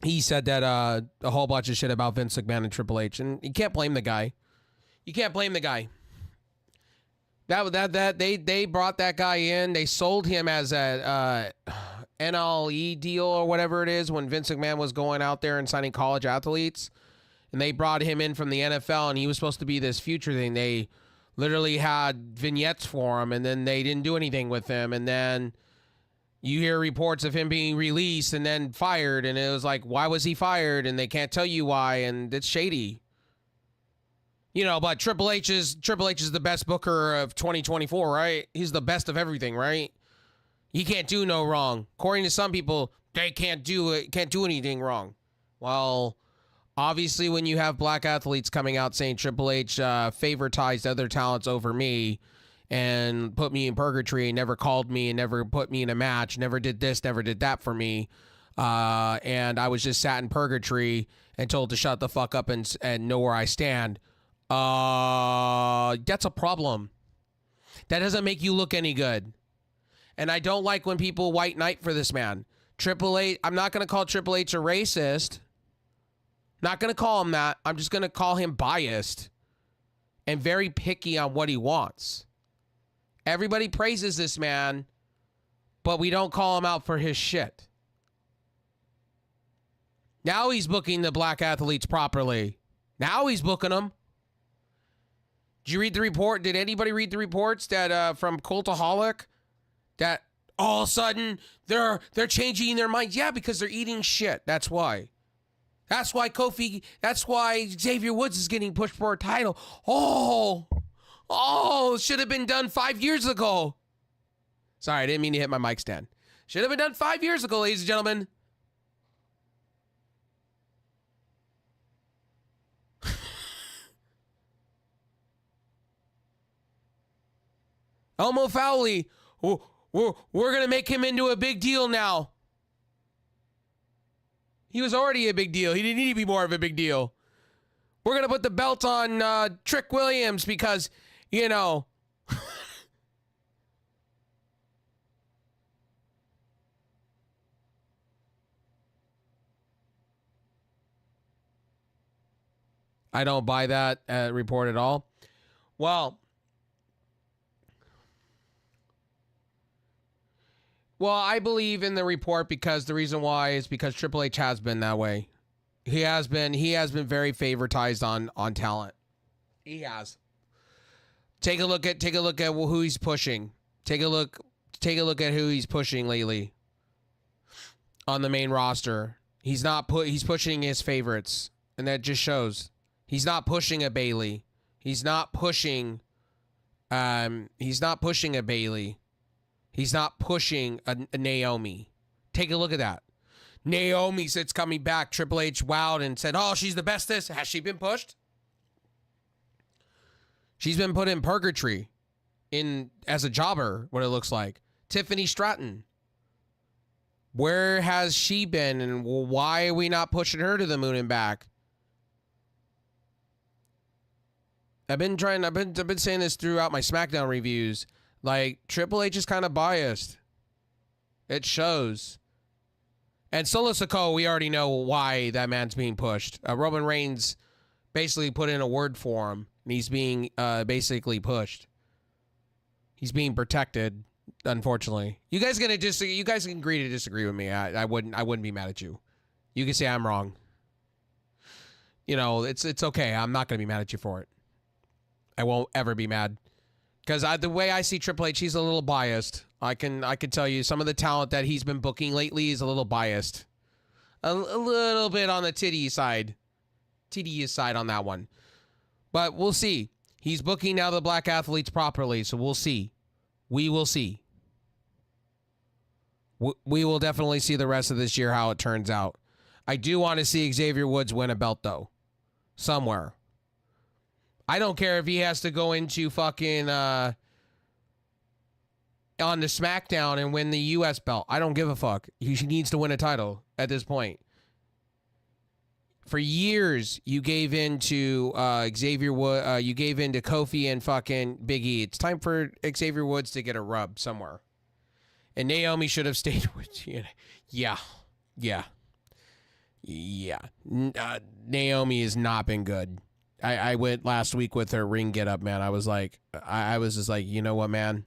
he said that a whole bunch of shit about Vince McMahon and Triple H, and you can't blame the guy. You can't blame the guy. That they brought that guy in. They sold him as a NLE deal or whatever it is when Vince McMahon was going out there and signing college athletes, and they brought him in from the NFL, and he was supposed to be this future thing. They literally had vignettes for him, and then they didn't do anything with him, and then you hear reports of him being released and then fired, and it was like, why was he fired? And they can't tell you why, and it's shady. You know, but Triple H is the best booker of 2024, right? He's the best of everything, right? He can't do no wrong. According to some people, they can't do anything wrong. Well, obviously when you have black athletes coming out saying Triple H favoritized other talents over me and put me in purgatory and never called me and never put me in a match, never did this, never did that for me, and I was just sat in purgatory and told to shut the fuck up and know where I stand, that's a problem. That doesn't make you look any good. And I don't like when people white knight for this man. Triple H, I'm not going to call Triple H a racist. Not going to call him that. I'm just going to call him biased and very picky on what he wants. Everybody praises this man, but we don't call him out for his shit. Now he's booking the black athletes properly. Now he's booking them. Did you read the report? Did anybody read the reports that from Cultaholic that all of a sudden they're changing their minds? Yeah, because they're eating shit. That's why. That's why Xavier Woods is getting pushed for a title. Oh, should have been done 5 years ago. Sorry, I didn't mean to hit my mic stand. Should have been done 5 years ago, ladies and gentlemen. Elmo Fowley, we're going to make him into a big deal now. He was already a big deal. He didn't need to be more of a big deal. We're going to put the belt on Trick Williams because, you know. I don't buy that report at all. Well, I believe in the report because the reason why is because Triple H has been that way. He has been very favoritized on talent. He has. Take a look at who he's pushing. Take a look at who he's pushing lately on the main roster. He's pushing his favorites, and that just shows. He's not pushing a Bailey. He's not pushing He's not pushing a Bailey. He's not pushing a Naomi. Take a look at that. Naomi said it's coming back. Triple H wowed and said, oh, she's the bestest. Has she been pushed? She's been put in purgatory as a jobber, what it looks like. Tiffany Stratton. Where has she been, and why are we not pushing her to the moon and back? I've been saying this throughout my SmackDown reviews. Like, Triple H is kind of biased. It shows. And Solo Sikoa, we already know why that man's being pushed. Roman Reigns basically put in a word for him, and he's being basically pushed. He's being protected, unfortunately. You guys can agree to disagree with me. I wouldn't be mad at you. You can say I'm wrong. You know, it's okay. I'm not gonna be mad at you for it. I won't ever be mad. Because the way I see Triple H, he's a little biased. I can tell you some of the talent that he's been booking lately is a little biased. A little bit on the titty side on that one. But we'll see. He's booking now the black athletes properly, so we'll see. We will see. We will definitely see the rest of this year how it turns out. I do want to see Xavier Woods win a belt, though. Somewhere. I don't care if he has to go into fucking on the SmackDown and win the U.S. belt. I don't give a fuck. He needs to win a title at this point. For years, you gave in to Xavier Woods. You gave in to Kofi and fucking Big E. It's time for Xavier Woods to get a rub somewhere. And Naomi should have stayed with you. Yeah. Naomi has not been good. I went last week with her ring get up, man. I was like, I was just like, you know what, man?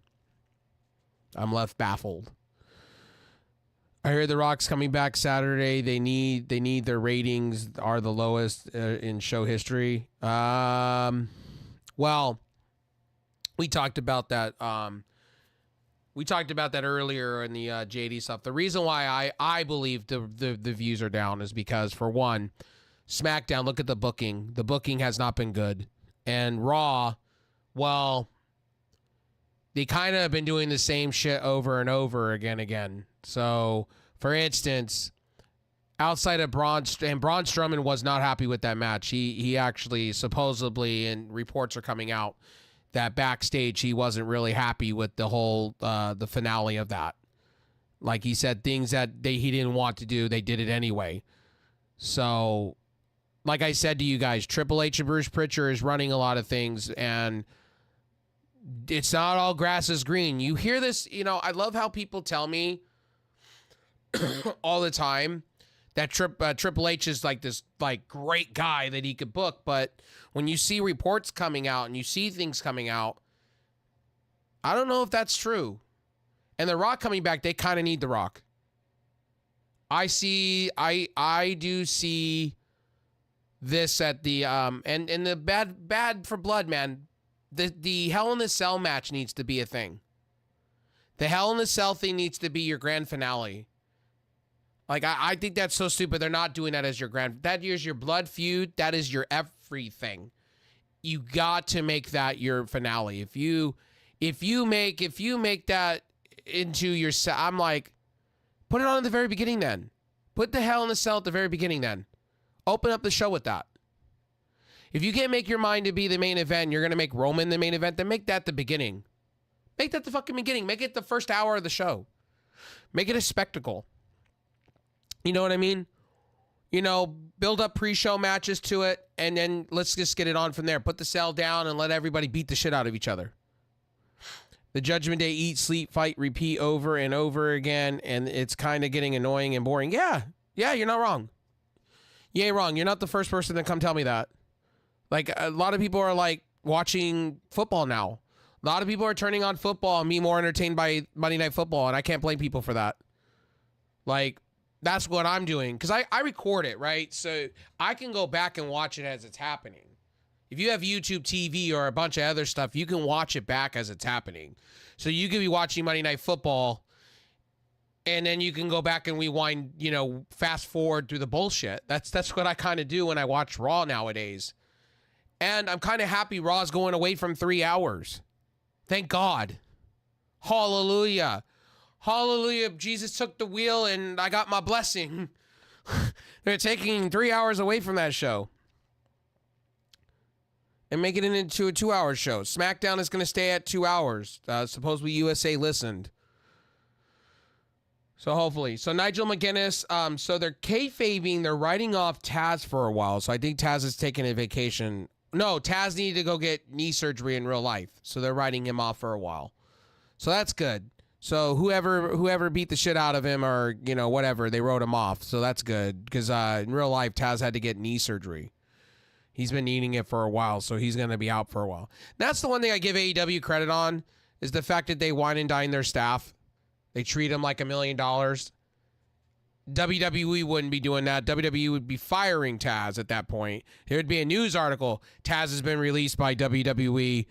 I'm left baffled. I heard The Rock's coming back Saturday. They need their ratings are the lowest in show history. Well, we talked about that. We talked about that earlier in the JD stuff. The reason why I believe the views are down is because, for one, SmackDown, look at the booking. The booking has not been good. And Raw, well, they kind of have been doing the same shit over and over again. So, for instance, outside of Braun Strowman was not happy with that match. He actually supposedly, and reports are coming out, that backstage he wasn't really happy with the whole the finale of that. Like he said, things that he didn't want to do, they did it anyway. So, like I said to you guys, Triple H and Bruce Pritchard is running a lot of things, and it's not all grass is green. You hear this, I love how people tell me all the time that Triple H is like this great guy that he could book, but when you see reports coming out and you see things coming out, I don't know if that's true. And The Rock coming back, they kind of need The Rock. I do see this at the and the bad for blood, man. The Hell in the Cell match needs to be a thing. The Hell in the Cell thing needs to be your grand finale. Like, I think that's so stupid. They're not doing that as your that is your blood feud. That is your everything. You got to make that your finale. If you make that into your, I'm like, put it on at the very beginning then. Put the Hell in the Cell at the very beginning then. Open up the show with that. If you can't make your mind to be the main event, you're going to make Roman the main event, then make that the beginning. Make that the fucking beginning. Make it the first hour of the show. Make it a spectacle. You know what I mean? Build up pre-show matches to it, and then let's just get it on from there. Put the cell down and let everybody beat the shit out of each other. The Judgment Day eat, sleep, fight, repeat over and over again, and it's kind of getting annoying and boring. Yeah, you're not wrong. You ain't wrong. You're not the first person to come tell me that. Like, a lot of people are, like, watching football now. A lot of people are turning on football and being more entertained by Monday Night Football, and I can't blame people for that. Like, that's what I'm doing, because I record it, right? So I can go back and watch it as it's happening. If you have YouTube TV or a bunch of other stuff, you can watch it back as it's happening. So you could be watching Monday Night Football, and then you can go back and rewind, fast forward through the bullshit. That's what I kind of do when I watch Raw nowadays. And I'm kind of happy Raw's going away from 3 hours. Thank God. Hallelujah. Hallelujah. Jesus took the wheel and I got my blessing. They're taking 3 hours away from that show and making it into a 2-hour show. SmackDown is going to stay at 2 hours. Supposedly USA listened. So hopefully. So Nigel McGuinness, so they're kayfabing, they're writing off Taz for a while. So I think Taz is taking a vacation. No, Taz needed to go get knee surgery in real life. So they're writing him off for a while. So that's good. So whoever beat the shit out of him or, you know, whatever, they wrote him off. So that's good. Because in real life, Taz had to get knee surgery. He's been needing it for a while, so he's going to be out for a while. That's the one thing I give AEW credit on, is the fact that they wine and dine their staff. They treat them like $1 million. WWE wouldn't be doing that. WWE would be firing Taz at that point. There would be a news article, Taz has been released by WWE,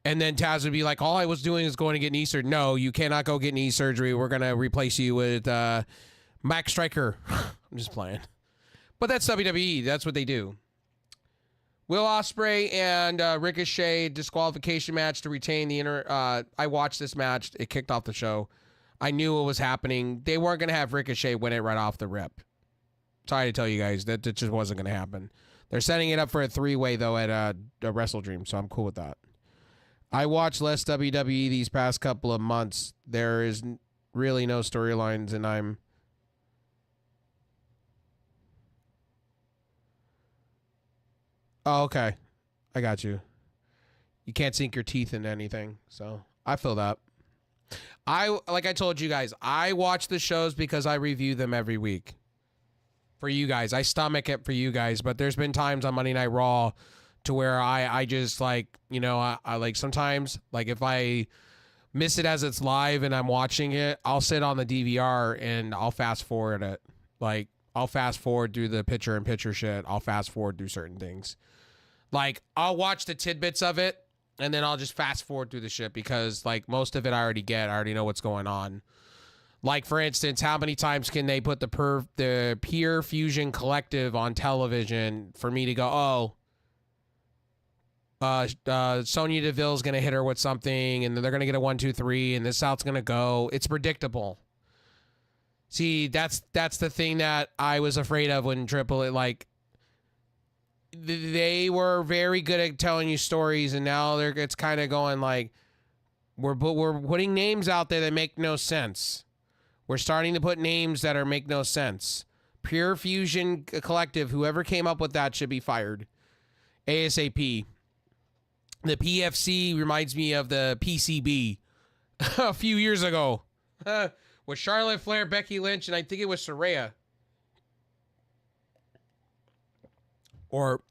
and then Taz would be like, all I was doing is going to get knee surgery. No, you cannot go get knee surgery. We're going to replace you with Max Striker. I'm just playing. But that's WWE. That's what they do. Will Ospreay and Ricochet disqualification match to retain the I watched this match. It kicked off the show. I knew what was happening. They weren't going to have Ricochet win it right off the rip. Sorry to tell you guys, that just wasn't going to happen. They're setting it up for a 3-way, though, at a Wrestle Dream, so I'm cool with that. I watched less WWE these past couple of months. There is really no storylines, and I'm... Oh, okay. I got you. You can't sink your teeth into anything, so I feel that. Like I told you guys, I watch the shows because I review them every week. For you guys. I stomach it for you guys, but there's been times on Monday Night Raw to where I just like, you know, I like sometimes, like if I miss it as it's live and I'm watching it, I'll sit on the DVR and I'll fast forward it. Like, I'll fast forward through the picture-in-picture shit. I'll fast forward through certain things. Like, I'll watch the tidbits of it, and then I'll just fast forward through the shit because, like, most of it I already get. I already know what's going on. Like, for instance, how many times can they put the Pure Fusion Collective on television for me to go, Sonya Deville's going to hit her with something, and then they're going to get a 1, 2, 3, and this is how it's going to go. It's predictable. See, that's the thing that I was afraid of when they were very good at telling you stories, and now it's kind of going like, we're putting names out there that make no sense. We're starting to put names that make no sense. Pure Fusion Collective, whoever came up with that should be fired. ASAP. The PFC reminds me of the PCB a few years ago. With Charlotte Flair, Becky Lynch, and I think it was Saraya. Or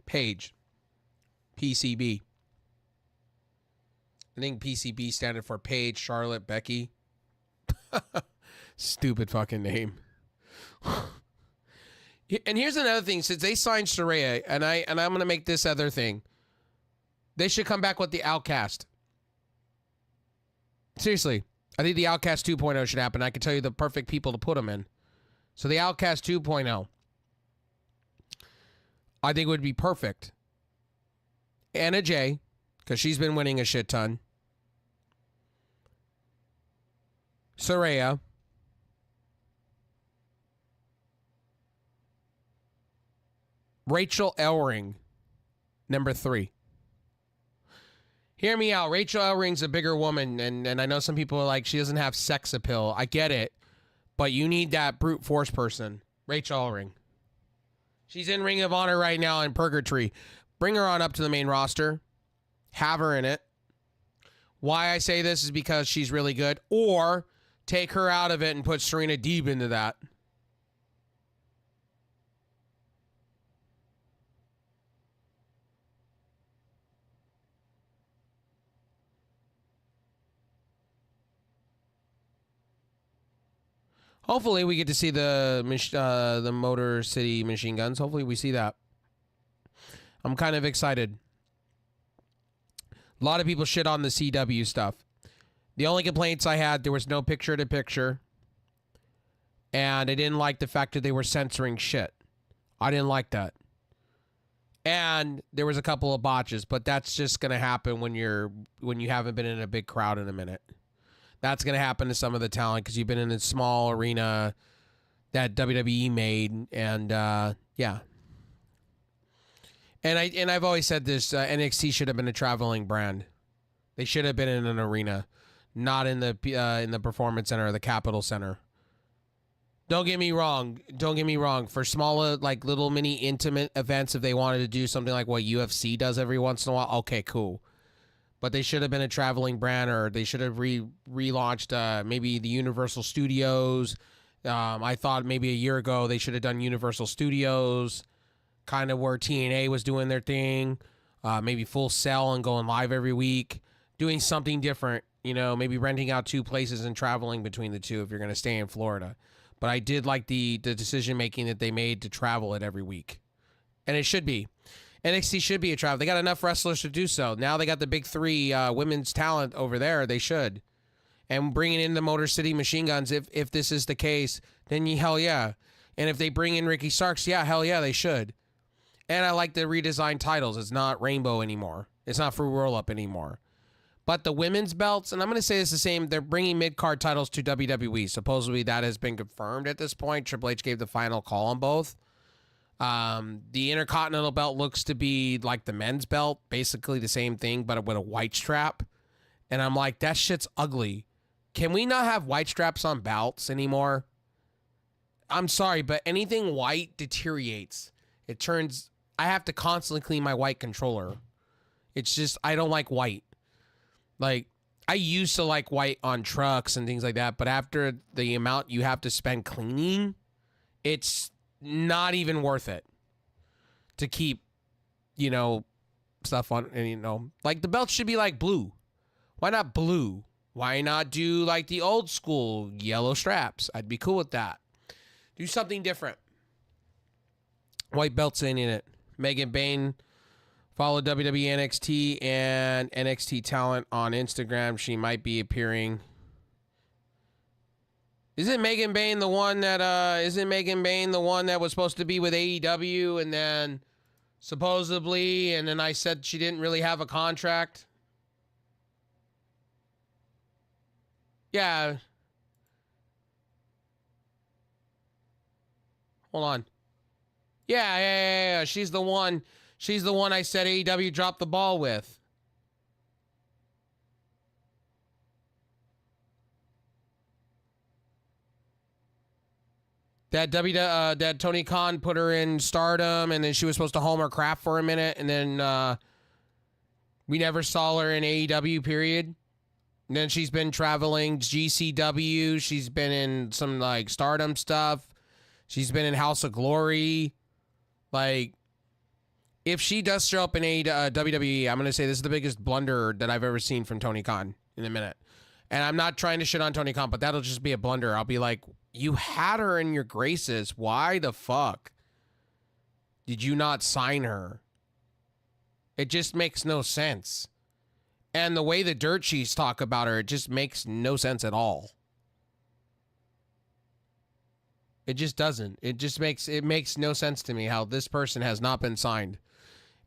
Paige. PCB. I think PCB standing for Paige, Charlotte, Becky. Stupid fucking name. And here's another thing. Since they signed Saraya, and I'm going to make this other thing. They should come back with the Outcast. Seriously. I think the Outcast 2.0 should happen. I can tell you the perfect people to put them in. So the Outcast 2.0, I think would be perfect. Anna Jay, because she's been winning a shit ton. Saraya. Rachel Ellering, number 3. Hear me out. Rachel Elling's a bigger woman, and I know some people are like, she doesn't have sex appeal. I get it, but you need that brute force person. Rachel Ellering. She's in Ring of Honor right now in Purgatory. Bring her on up to the main roster. Have her in it. Why I say this is because she's really good. Or take her out of it and put Serena Deeb into that. Hopefully we get to see the Motor City Machine Guns. Hopefully we see that. I'm kind of excited. A lot of people shit on the CW stuff. The only complaints I had, there was no picture-to-picture. And I didn't like the fact that they were censoring shit. I didn't like that. And there was a couple of botches, but that's just going to happen when you haven't been in a big crowd in a minute. That's going to happen to some of the talent because you've been in a small arena that WWE made, and yeah. And I've always said this: NXT should have been a traveling brand. They should have been in an arena, not in the Performance Center or the Capitol Center. Don't get me wrong. For smaller, like little mini intimate events, if they wanted to do something like what UFC does every once in a while, okay, cool. But they should have been a traveling brand, or they should have relaunched maybe the Universal Studios. I thought maybe a year ago they should have done Universal Studios, kind of where TNA was doing their thing. Maybe Full Sail and going live every week, doing something different. Maybe renting out 2 places and traveling between the 2 if you're going to stay in Florida. But I did like the decision-making that they made to travel it every week. And it should be. NXT should be a travel. They got enough wrestlers to do so. Now they got the big 3 women's talent over there. They should. And bringing in the Motor City Machine Guns, if this is the case, then hell yeah. And if they bring in Ricky Starks, yeah, hell yeah, they should. And I like the redesigned titles. It's not Rainbow anymore. It's not Fruit Roll-Up anymore. But the women's belts, and I'm going to say it's the same, they're bringing mid-card titles to WWE. Supposedly that has been confirmed at this point. Triple H gave the final call on both. The Intercontinental belt looks to be like the men's belt, basically the same thing, but with a white strap. And I'm like, that shit's ugly. Can we not have white straps on belts anymore? I'm sorry, but anything white deteriorates. I have to constantly clean my white controller. It's just, I don't like white. Like, I used to like white on trucks and things like that, but after the amount you have to spend cleaning, it's not even worth it to keep, stuff on. And, like the belt should be like blue. Why not blue? Why not do like the old school yellow straps? I'd be cool with that. Do something different. White belts ain't in it. Megan Bain. Follow WWE NXT and NXT Talent on Instagram. She might be appearing. Isn't Megan Bain the one that was supposed to be with AEW and then supposedly, and then I said she didn't really have a contract? Yeah. Hold on. Yeah. She's the one. She's the one I said AEW dropped the ball with. That Tony Khan put her in Stardom, and then she was supposed to home her craft for a minute, and then we never saw her in AEW, period. And then she's been traveling GCW. She's been in some like Stardom stuff. She's been in House of Glory. Like, if she does show up in WWE, I'm going to say this is the biggest blunder that I've ever seen from Tony Khan in a minute. And I'm not trying to shit on Tony Khan, but that'll just be a blunder. I'll be like, you had her in your graces. Why the fuck did you not sign her? It just makes no sense. And the way the dirt sheets talk about her, it just makes no sense at all. It just doesn't. It makes no sense to me how this person has not been signed.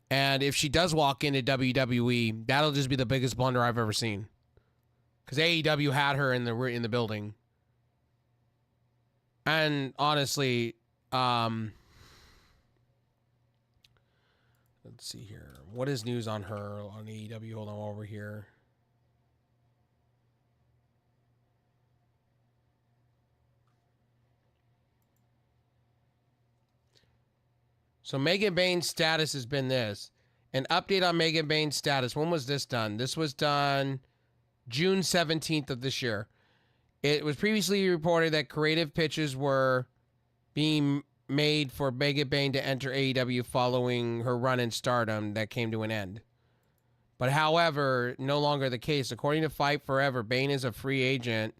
And if she does walk into WWE, that'll just be the biggest blunder I've ever seen. Because AEW had her in the building. And honestly, let's see here. What is news on her on AEW? Hold on, over here. So Megan Bain's status has been this. An update on Megan Bain's status. When was this done? This was done June 17th of this year. It was previously reported that creative pitches were being made for Megan Bain to enter AEW following her run in Stardom that came to an end. But however, no longer the case. According to Fight Forever, Bain is a free agent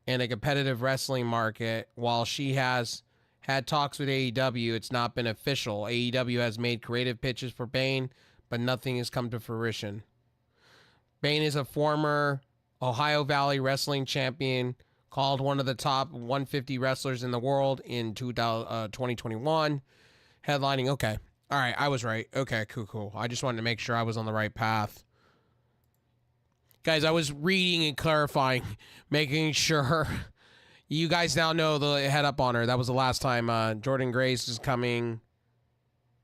in a competitive wrestling market. While she has had talks with AEW, it's not been official. AEW has made creative pitches for Bain, but nothing has come to fruition. Bain is a former Ohio Valley wrestling champion, called one of the top 150 wrestlers in the world in 2021, headlining, okay. All right, I was right. Okay, cool. I just wanted to make sure I was on the right path. Guys, I was reading and clarifying, making sure you guys now know the head up on her. That was the last time. Jordan Grace is coming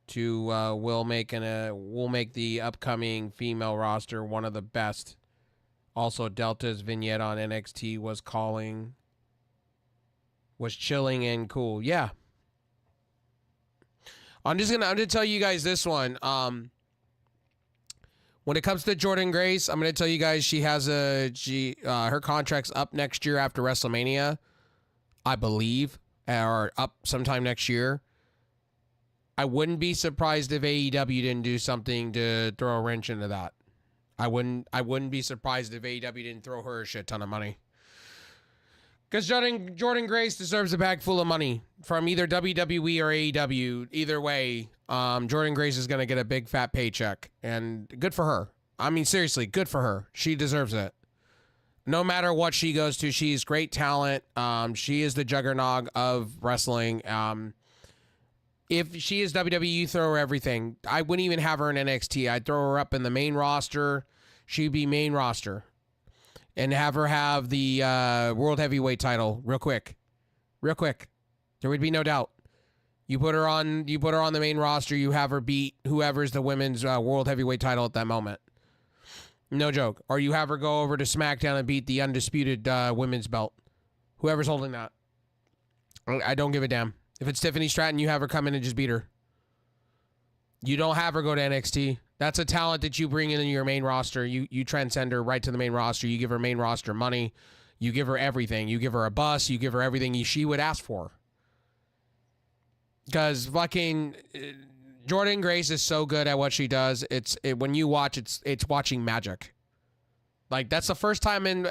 to we'll make the upcoming female roster one of the best. Also, Delta's vignette on NXT was chilling and cool. Yeah. I'm gonna tell you guys this one. When it comes to Jordan Grace, I'm gonna tell you guys she has her contract's up next year after WrestleMania, I believe, or up sometime next year. I wouldn't be surprised if AEW didn't do something to throw a wrench into that. I wouldn't be surprised if AEW didn't throw her a shit ton of money. Because Jordan Grace deserves a bag full of money from either WWE or AEW. Either way, Jordan Grace is going to get a big fat paycheck. And good for her. I mean, seriously, good for her. She deserves it. No matter what she goes to, she's great talent. She is the juggernaut of wrestling. If she is WWE, throw her everything. I wouldn't even have her in NXT. I'd throw her up in the main roster. She'd be main roster. And have her have the World Heavyweight title real quick. There would be no doubt. You put her on the main roster, you have her beat whoever's the women's World Heavyweight title at that moment. No joke. Or you have her go over to SmackDown and beat the undisputed women's belt. Whoever's holding that. I don't give a damn. If it's Tiffany Stratton, you have her come in and just beat her. You don't have her go to NXT. That's a talent that you bring in your main roster. You transcend her right to the main roster. You give her main roster money. You give her everything. You give her a bus. You give her everything she would ask for. Because fucking Jordan Grace is so good at what she does. When you watch, it's watching magic. Like, that's the first time in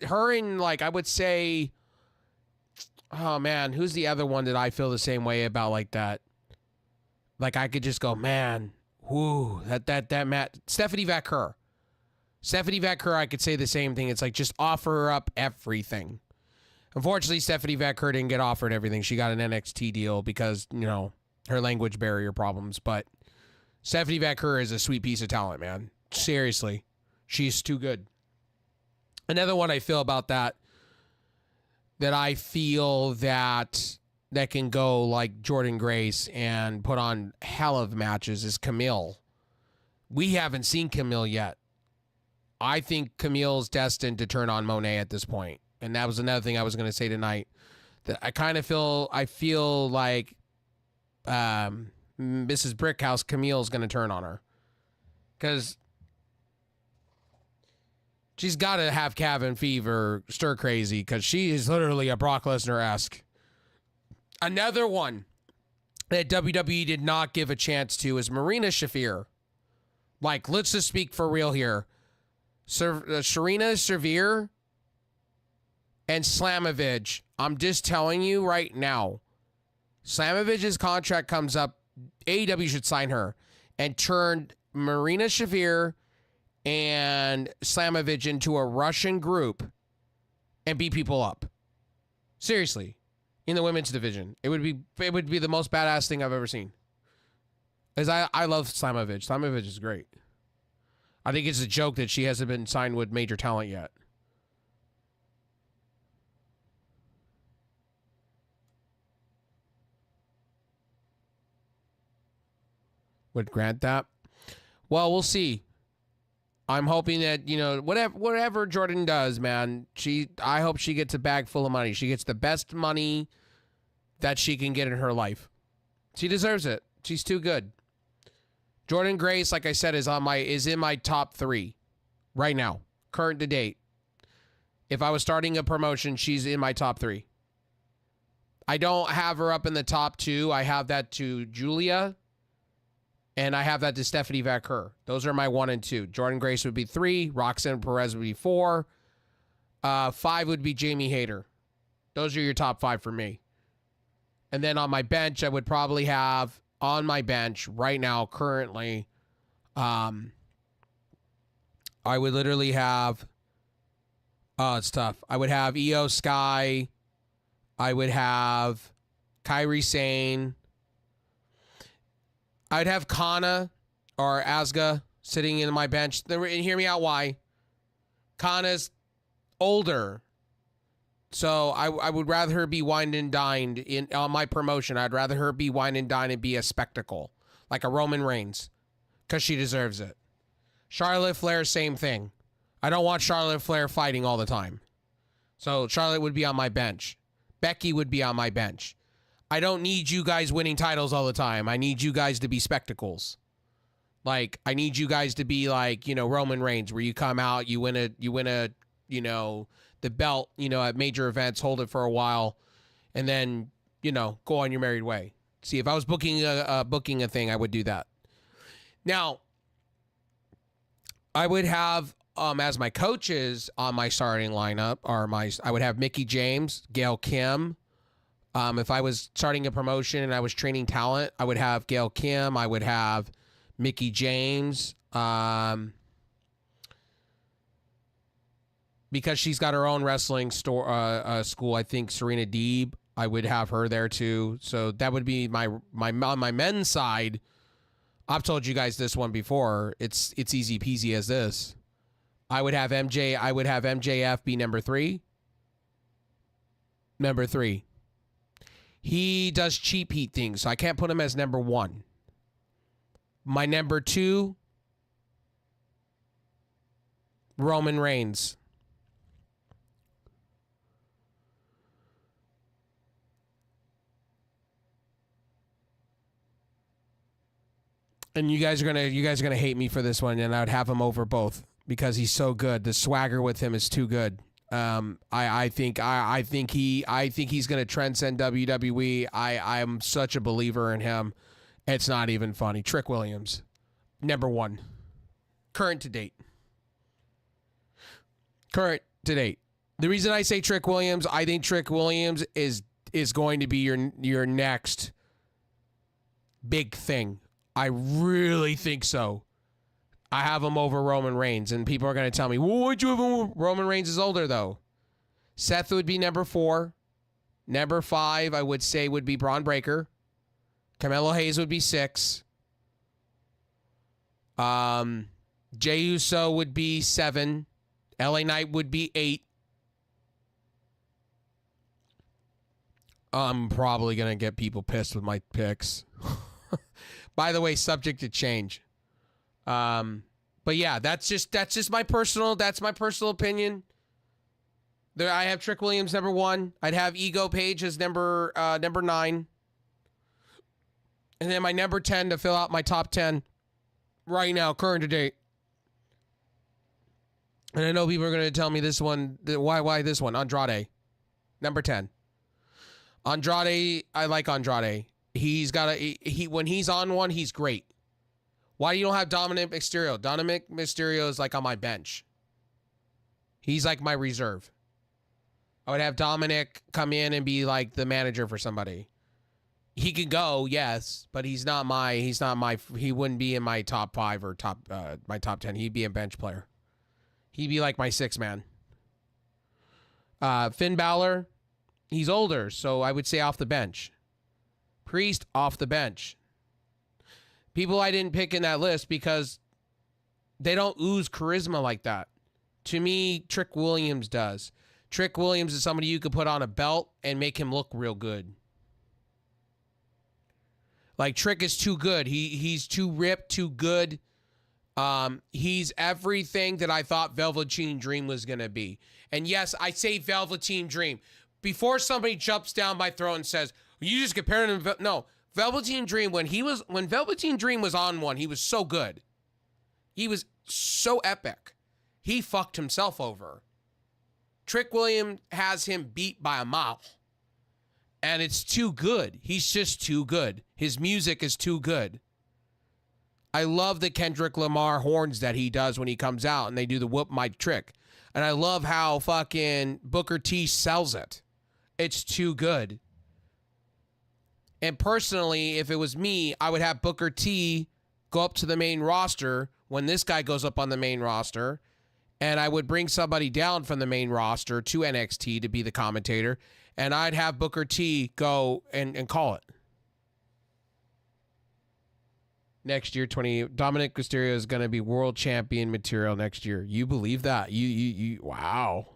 her in, like, I would say, oh man, who's the other one that I feel the same way about like that? Like, I could just go, man, whoo, that Matt, Stephanie Vaquer. Stephanie Vaquer, I could say the same thing. It's like, just offer her up everything. Unfortunately, Stephanie Vaquer didn't get offered everything. She got an NXT deal because, her language barrier problems. But Stephanie Vaquer is a sweet piece of talent, man. Seriously. She's too good. Another one I feel about that I feel that can go like Jordan Grace and put on hell of matches is Camille. We haven't seen Camille yet. I think Camille's destined to turn on Monet at this point. And that was another thing I was going to say tonight. That I feel like Mrs. Brickhouse, Camille's going to turn on her. Because she's got to have cabin fever, stir crazy, because she is literally a Brock Lesnar-esque. Another one that WWE did not give a chance to is Marina Shafir. Like, let's just speak for real here. Sharina Shafir and Slamovich, I'm just telling you right now, Slamovich's contract comes up, AEW should sign her and turn Marina Shafir and Slamovich into a Russian group and beat people up. Seriously. In the women's division. It would be the most badass thing I've ever seen. Because I love Slamovich. Slamovich is great. I think it's a joke that she hasn't been signed with major talent yet. Would grant that. Well, we'll see. I'm hoping that, whatever Jordan does, man, I hope she gets a bag full of money. She gets the best money that she can get in her life. She deserves it. She's too good. Jordan Grace, like I said, is in my top 3 right now, current to date. If I was starting a promotion, she's in my top 3. I don't have her up in the top 2. I have that to Julia. And I have that to Stephanie Vaquer. Those are my 1 and 2. Jordan Grace would be 3. Roxanne Perez would be 4. 5 would be Jamie Hayter. Those are your top 5 for me. And then on my bench, I would probably have on my bench right now, currently, I would literally have, it's tough. I would have Io Sky. I would have Kairi Sane. I'd have Kana or Asuka sitting in my bench. And hear me out why. Kana's older. So I would rather her be wined and dined on my promotion. I'd rather her be wined and dined and be a spectacle. Like a Roman Reigns. Because she deserves it. Charlotte Flair, same thing. I don't want Charlotte Flair fighting all the time. So Charlotte would be on my bench. Becky would be on my bench. I don't need you guys winning titles all the time. I need you guys to be spectacles. Like, I need you guys to be like, Roman Reigns, where you come out, you win a, the belt, at major events, hold it for a while, and then, go on your merry way. See, if I was booking a thing, I would do that. Now, I would have as my coaches on my starting lineup I would have Mickie James, Gail Kim. If I was starting a promotion and I was training talent, I would have Gail Kim. I would have Mickie James. Because she's got her own wrestling school, I think Serena Deeb, I would have her there too. So that would be my on my men's side. I've told you guys this one before. It's easy peasy as this. I would have MJF be number 3. Number 3. He does cheap heat things, so I can't put him as number 1. My number 2, Roman Reigns. And you guys are gonna hate me for this one, and I would have him over both because he's so good. The swagger with him is too good. I think he's gonna transcend WWE. I'm such a believer in him. It's not even funny. Trick Williams, number 1, current to date. Current to date. The reason I say Trick Williams, I think Trick Williams is going to be your next big thing. I really think so. I have him over Roman Reigns, and people are going to tell me, well, why'd you have him over? Roman Reigns is older, though. Seth would be number 4. Number 5, I would say, would be Braun Breaker. Carmelo Hayes would be 6. Jey Uso would be 7. LA Knight would be 8. I'm probably going to get people pissed with my picks. By the way, subject to change. But yeah, that's just my personal opinion. There, I have Trick Williams number 1. I'd have Ego Page as number 9. And then my number 10 to fill out my top 10 right now, current to date. And I know people are going to tell me this one, why this one? Andrade, number 10. Andrade, I like Andrade. He's got when he's on one, he's great. Why do you don't have Dominic Mysterio? Dominic Mysterio is like on my bench. He's like my reserve. I would have Dominic come in and be like the manager for somebody. He could go, yes, but he wouldn't be in my top 5 or my top 10. He'd be a bench player. He'd be like my 6th man. Finn Balor, he's older, so I would say off the bench. Priest, off the bench. People I didn't pick in that list because they don't ooze charisma like that. To me, Trick Williams does. Trick Williams is somebody you could put on a belt and make him look real good. Like, Trick is too good. He's too ripped, too good. He's everything that I thought Velveteen Dream was going to be. And yes, I say Velveteen Dream. Before somebody jumps down my throat and says, you just compared him. No, Velveteen Dream, when Velveteen Dream was on one, he was so good. He was so epic. He fucked himself over. Trick Williams has him beat by a mile. And it's too good. He's just too good. His music is too good. I love the Kendrick Lamar horns that he does when he comes out and they do the whoop mic trick. And I love how fucking Booker T sells it. It's too good. And personally, if it was me, I would have Booker T go up to the main roster when this guy goes up on the main roster. And I would bring somebody down from the main roster to NXT to be the commentator. And I'd have Booker T go and call it. next year. Dominic Mysterio is going to be world champion material next year. You believe that? You wow.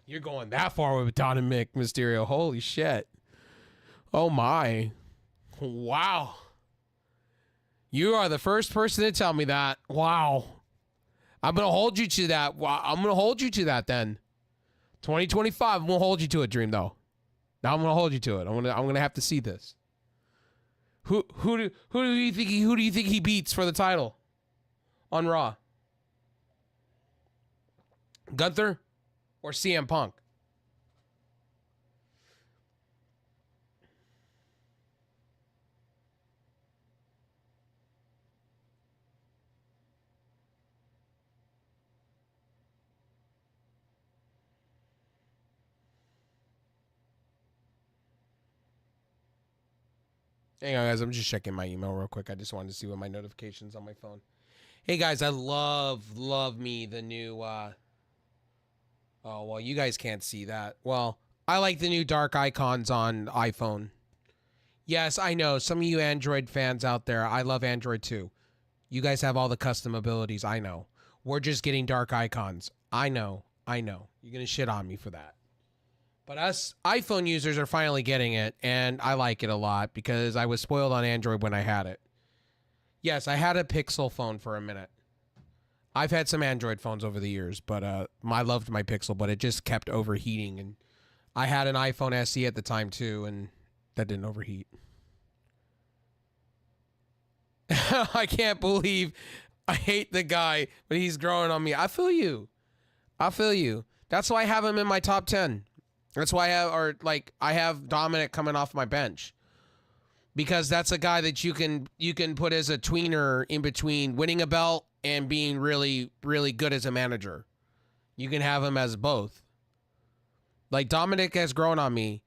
You're going that far with Dominic Mysterio. Holy shit. Oh my. Wow. You are the first person to tell me that. Wow. I'm going to hold you to that. Wow. I'm going to hold you to that then. 2025, I'm going to hold you to it, Dream, though. Now I'm going to hold you to it. I'm going to have to see this. Who do you think he beats for the title on Raw? Gunther or CM Punk? Hang on, guys. I'm just checking my email real quick. I just wanted to see what my notifications on my phone. Hey, guys, I love me the new... Oh, well, you guys can't see that. Well, I like the new dark icons on iPhone. Yes, I know. Some of you Android fans out there, I love Android too. You guys have all the custom abilities. I know. We're just getting dark icons. I know. You're going to shit on me for that. But us iPhone users are finally getting it, and I like it a lot because I was spoiled on Android when I had it. Yes, I had a Pixel phone for a minute. I've had some Android phones over the years, but I loved my Pixel, but it just kept overheating. And I had an iPhone SE at the time, too, and that didn't overheat. I can't believe I hate the guy, but he's growing on me. I feel you. That's why I have him in my top 10. That's why I have Dominic coming off my bench. Because that's a guy that you can put as a tweener in between winning a belt and being really, really good as a manager. You can have him as both. Like, Dominic has grown on me.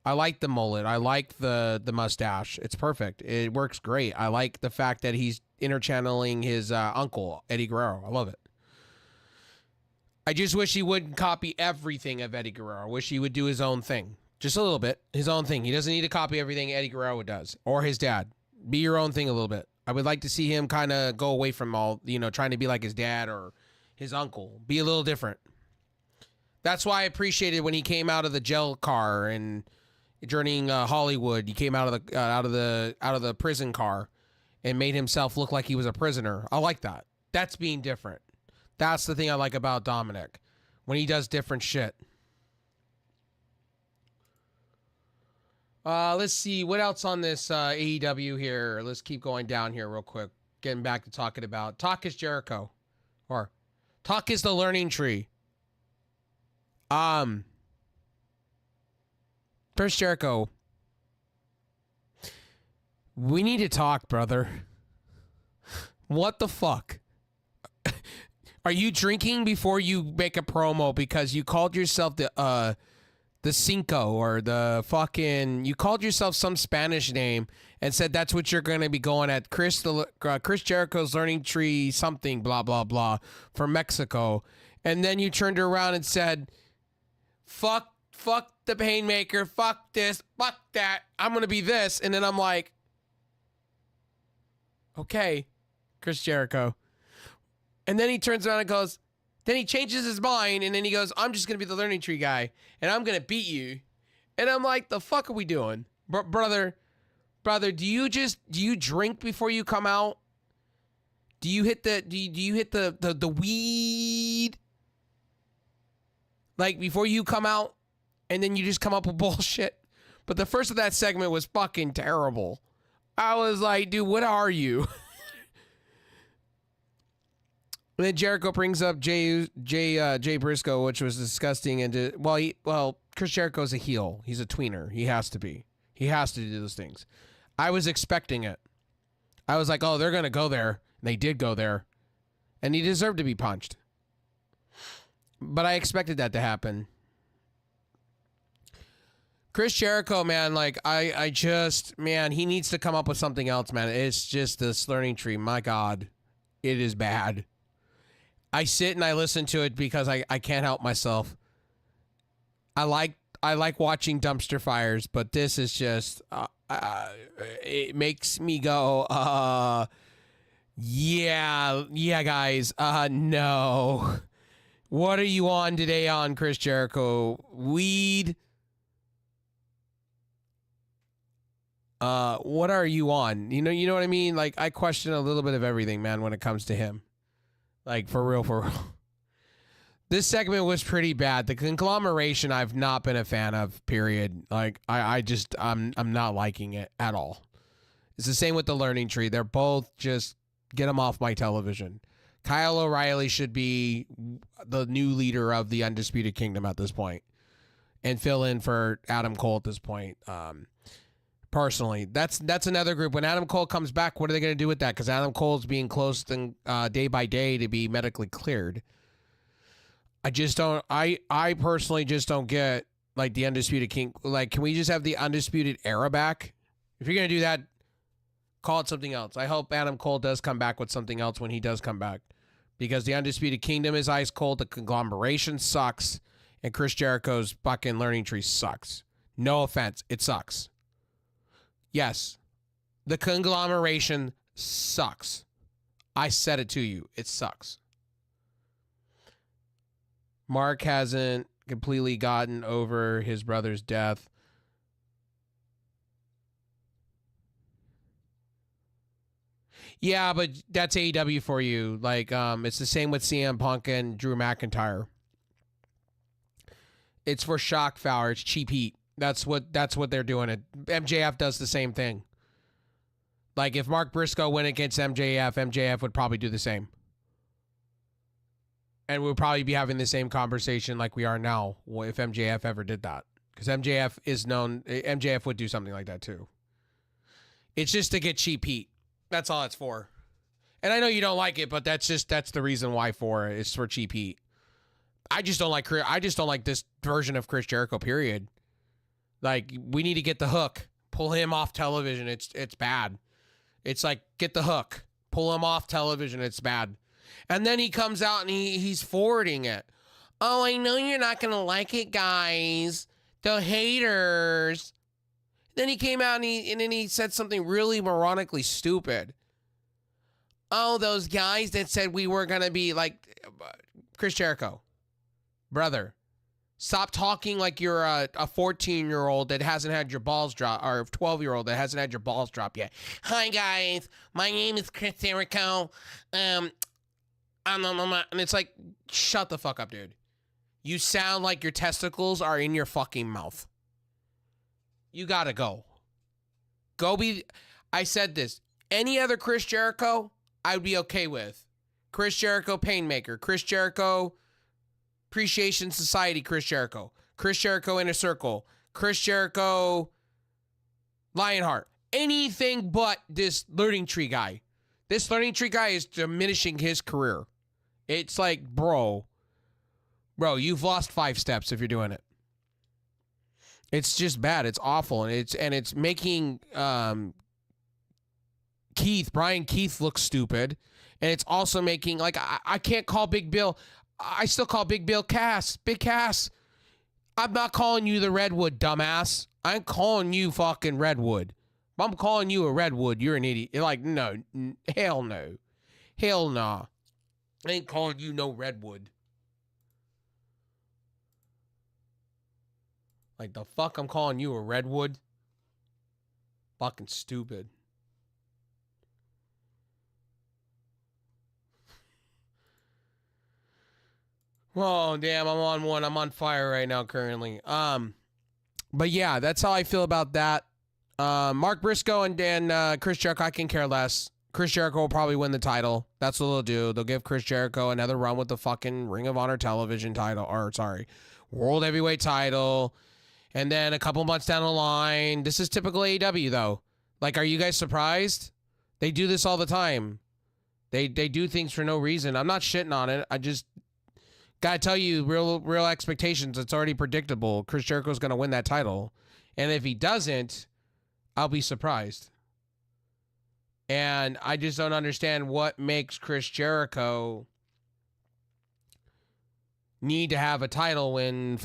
I like the mullet. I like the mustache. It's perfect. It works great. I like the fact that he's interchanneling his uncle, Eddie Guerrero. I love it. I just wish he wouldn't copy everything of Eddie Guerrero. I wish he would do his own thing. Just a little bit. His own thing. He doesn't need to copy everything Eddie Guerrero does. Or his dad. Be your own thing a little bit. I would like to see him kind of go away from all, trying to be like his dad or his uncle. Be a little different. That's why I appreciated when he came out of the jail car and journeying Hollywood. He came out of the prison car and made himself look like he was a prisoner. I like that. That's being different. That's the thing I like about Dominic. When he does different shit. Let's see. What else on this AEW here? Let's keep going down here real quick. Getting back to talking about Talk is Jericho. Or Talk is the learning tree. First Jericho. We need to talk, brother. What the fuck? Are you drinking before you make a promo because you called yourself the Cinco or the fucking... You called yourself some Spanish name and said that's what you're going to be going at. Chris Jericho's Learning Tree something, blah, blah, blah, from Mexico. And then you turned around and said, fuck the Painmaker, fuck this, fuck that, I'm going to be this. And then I'm like, okay, Chris Jericho. And then he turns around and goes, then he changes his mind, and then he goes, I'm just going to be the Learning Tree guy, and I'm going to beat you. And I'm like, the fuck are we doing? Brother, do you drink before you come out? Do you hit the weed? Like, before you come out, and then you just come up with bullshit? But the first of that segment was fucking terrible. I was like, dude, what are you? And then Jericho brings up Jay Briscoe, which was disgusting. And Chris Jericho's a heel. He's a tweener. He has to be. He has to do those things. I was expecting it. I was like, oh, they're going to go there. And they did go there. And he deserved to be punched. But I expected that to happen. Chris Jericho, man, like, he needs to come up with something else, man. It's just this Learning Tree. My God, it is bad. I sit and I listen to it because I can't help myself. I like watching dumpster fires, but this is just it makes me go, yeah, guys, no. What are you on today on Chris Jericho? Weed? What are you on? You know what I mean? Like, I question a little bit of everything, man, when it comes to him. Like, for real. This segment was pretty bad. The conglomeration I've not been a fan of, period. Like, I'm not liking it at all. It's the same with the learning tree. They're both just, get them off my television. Kyle O'Reilly should be the new leader of the Undisputed Kingdom at this point and fill in for Adam Cole at this point. Personally, that's another group. When Adam Cole comes back, what are they going to do with that? Because Adam Cole's being close day by day to be medically cleared. I just don't. I personally just don't get like the Undisputed King. Like, can we just have the Undisputed Era back? If you're going to do that, call it something else. I hope Adam Cole does come back with something else when he does come back, because the Undisputed Kingdom is ice cold. The conglomeration sucks, and Chris Jericho's fucking learning tree sucks. No offense, it sucks. Yes, the conglomeration sucks. I said it to you. It sucks. Mark hasn't completely gotten over his brother's death. Yeah, but that's AEW for you. Like, it's the same with CM Punk and Drew McIntyre. It's for shock value. It's cheap heat. That's what they're doing. MJF does the same thing. Like, if Mark Briscoe went against MJF would probably do the same. And we'll probably be having the same conversation like we are now if MJF ever did that. Because MJF would do something like that too. It's just to get cheap heat. That's all it's for. And I know you don't like it, but that's the reason why for it. It's for cheap heat. I just don't like this version of Chris Jericho, period. Like, we need to get the hook. Pull him off television. It's bad. It's like, get the hook. Pull him off television. It's bad. And then he comes out and he's forwarding it. Oh, I know you're not going to like it, guys. The haters. Then he came out and then he said something really moronically stupid. Oh, those guys that said we were going to be like Chris Jericho. Brother, stop talking like you're a 14-year-old that hasn't had your balls drop, or a 12-year-old that hasn't had your balls drop yet. Hi, guys. My name is Chris Jericho. And it's like, shut the fuck up, dude. You sound like your testicles are in your fucking mouth. You gotta go. I said this. Any other Chris Jericho, I would be okay with. Chris Jericho, Painmaker. Chris Jericho, Appreciation Society, Chris Jericho. Chris Jericho, Inner Circle. Chris Jericho, Lionheart. Anything but this learning tree guy. This learning tree guy is diminishing his career. It's like, bro, you've lost 5 steps if you're doing it. It's just bad. It's awful. And it's making Brian Keith look stupid. And it's also making, like, I can't call Big Bill. I still call Big Bill Cass. Big Cass. I'm not calling you the Redwood, dumbass. I'm calling you fucking Redwood. If I'm calling you a Redwood, you're an idiot. You're like, no. Hell no. Hell nah. I ain't calling you no Redwood. Like, the fuck I'm calling you a Redwood? Fucking stupid. Oh, damn, I'm on one. I'm on fire right now currently. But yeah, that's how I feel about that. Mark Briscoe and Chris Jericho, I can care less. Chris Jericho will probably win the title. That's what they'll do. They'll give Chris Jericho another run with the fucking Ring of Honor television title, World Heavyweight title. And then a couple months down the line, this is typical AEW though. Like, are you guys surprised? They do this all the time. They do things for no reason. I'm not shitting on it. I just gotta tell you, real expectations. It's already predictable. Chris Jericho's gonna win that title. And if he doesn't, I'll be surprised. And I just don't understand what makes Chris Jericho need to have a title when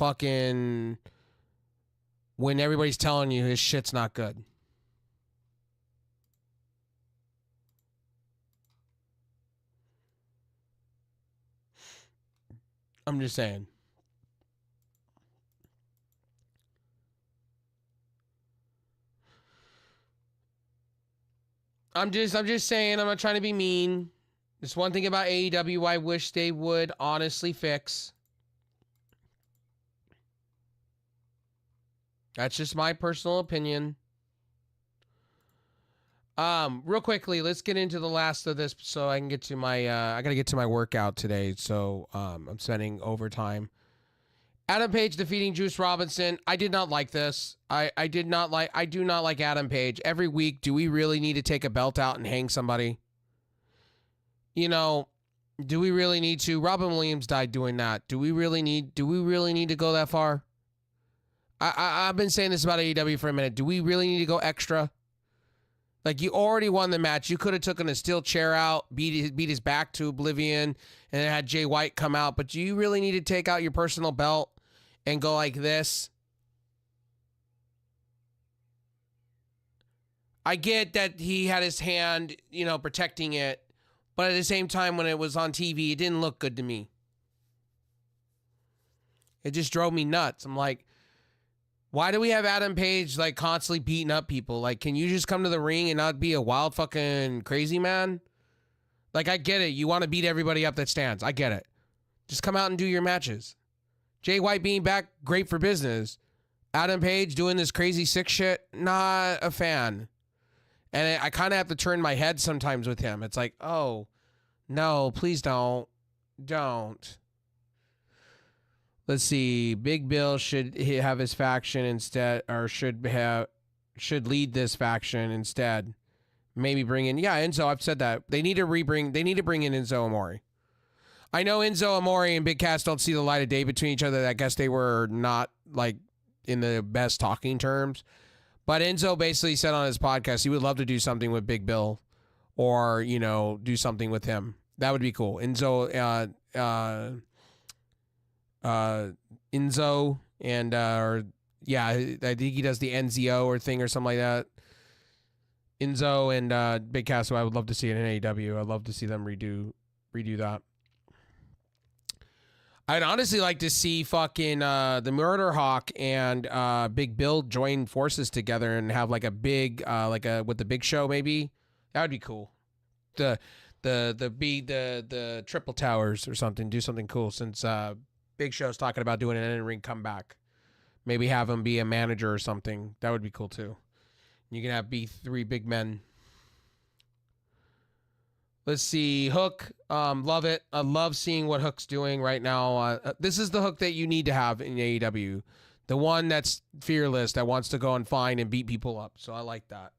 everybody's telling you his shit's not good. I'm just saying. I'm just saying, I'm not trying to be mean. There's one thing about AEW I wish they would honestly fix. That's just my personal opinion. Real quickly, let's get into the last of this so I can get to my I gotta get to my workout today, so I'm spending overtime. Adam Page defeating Juice Robinson. I did not like this. I do not like Adam Page. Every week, do we really need to take a belt out and hang somebody? You know, do we really need to? Robin Williams died doing that. Do we really need to go that far? I've been saying this about AEW for a minute. Do we really need to go extra? Like, you already won the match. You could have taken a steel chair out, beat his back to oblivion, and then had Jay White come out. But do you really need to take out your personal belt and go like this? I get that he had his hand, protecting it. But at the same time, when it was on TV, it didn't look good to me. It just drove me nuts. I'm like, why do we have Adam Page constantly beating up people? Like, can you just come to the ring and not be a wild fucking crazy man? Like, I get it. You want to beat everybody up that stands. I get it. Just come out and do your matches. Jay White being back, great for business. Adam Page doing this crazy sick shit, not a fan. And I kind of have to turn my head sometimes with him. It's like, oh, no, please don't. Don't. Let's see. Big Bill should have his faction instead, or should lead this faction instead. Maybe bring in, Enzo. I've said that they need to bring in Enzo Amore. I know Enzo Amore and Big Cass don't see the light of day between each other. I guess they were not in the best talking terms. But Enzo basically said on his podcast he would love to do something with Big Bill, or do something with him. That would be cool. Enzo and I think he does the NZO or thing or something like that. Enzo and Big Cass, I would love to see it in AEW. I'd love to see them redo that. I'd honestly like to see fucking the Murder Hawk and Big Bill join forces together and have a big with the Big Show maybe. That would be cool. The Triple Towers or something. Do something cool since Big Show's talking about doing an in-ring comeback. Maybe have him be a manager or something. That would be cool too. You can have three big men. Let's see. Hook. Love it. I love seeing what Hook's doing right now. This is the Hook that you need to have in AEW. The one that's fearless, that wants to go and find and beat people up. So I like that.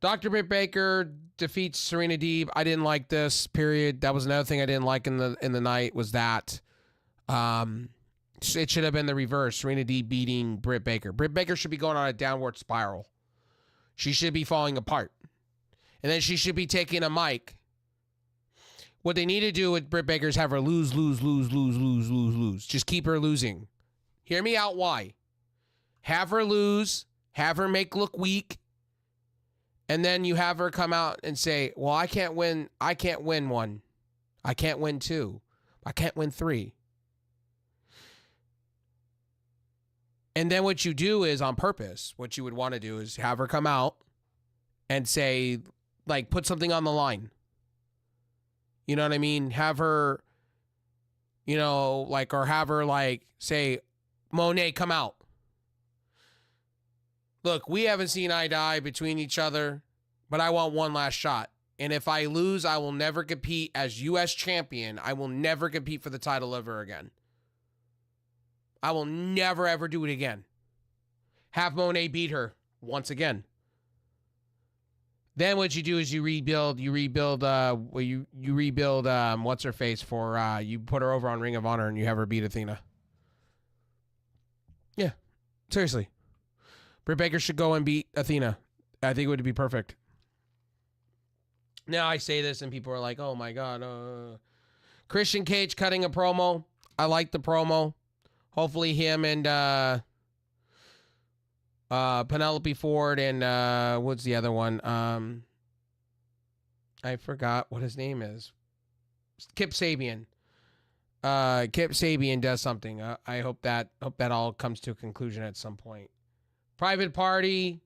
Dr. Britt Baker defeats Serena Deeb. I didn't like this, period. That was another thing I didn't like in the night was that. It should have been the reverse. Serena Deeb beating Britt Baker. Britt Baker should be going on a downward spiral. She should be falling apart. And then she should be taking a mic. What they need to do with Britt Baker is have her lose. Just keep her losing. Hear me out why. Have her lose. Have her look weak. And then you have her come out and say, well, I can't win one. I can't win two. I can't win three. And then what you do is on purpose, what you would want to do is have her come out and say, put something on the line. You know what I mean? Have her, or have her say, Monet, come out. Look, we haven't seen eye to eye between each other, but I want one last shot. And if I lose, I will never compete as U.S. champion. I will never compete for the title ever again. I will never, ever do it again. Have Monet beat her once again. Then what you do is you rebuild, what's her face for, you put her over on Ring of Honor and you have her beat Athena. Yeah, seriously. Britt Baker should go and beat Athena. I think it would be perfect. Now I say this and people are like, oh my God. Christian Cage cutting a promo. I like the promo. Hopefully him and Penelope Ford and what's the other one? I forgot what his name is. Kip Sabian. Kip Sabian does something. I hope that all comes to a conclusion at some point. Private Party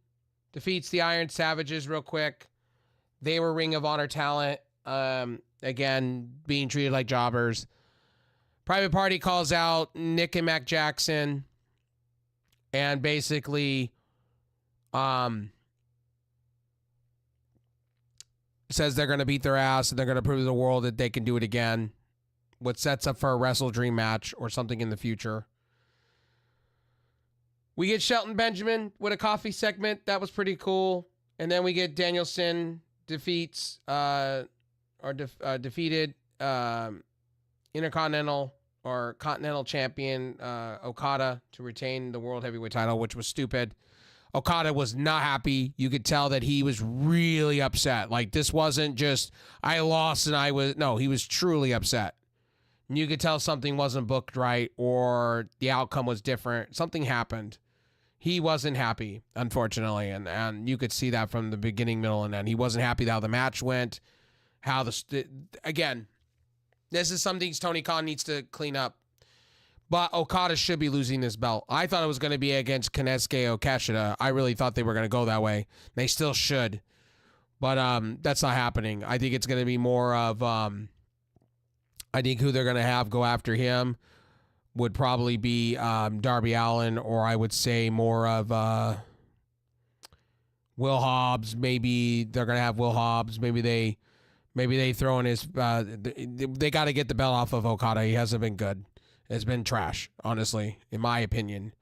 defeats the Iron Savages real quick. They were Ring of Honor talent. Again, being treated like jobbers. Private Party calls out Nick and Mac Jackson and basically says they're going to beat their ass and they're going to prove to the world that they can do it again, which sets up for a Wrestle Dream match or something in the future. We get Shelton Benjamin with a coffee segment. That was pretty cool. And then we get Danielson defeated Intercontinental or Continental Champion Okada to retain the World Heavyweight title, which was stupid. Okada was not happy. You could tell that he was really upset. Like, this wasn't just, I lost and I was... No, he was truly upset. And you could tell something wasn't booked right or the outcome was different. Something happened. He wasn't happy, unfortunately. And you could see that from the beginning, middle, and end. He wasn't happy with how the match went. Again, this is some things Tony Khan needs to clean up. But Okada should be losing this belt. I thought it was going to be against Konosuke Okashida. I really thought they were going to go that way. They still should. But that's not happening. I think it's going to be more of... I think who they're going to have go after him would probably be Darby Allin, or I would say more of Will Hobbs. Maybe they're going to have Will Hobbs. Maybe they throw in his... they got to get the belt off of Okada. He hasn't been good. It's been trash, honestly, in my opinion.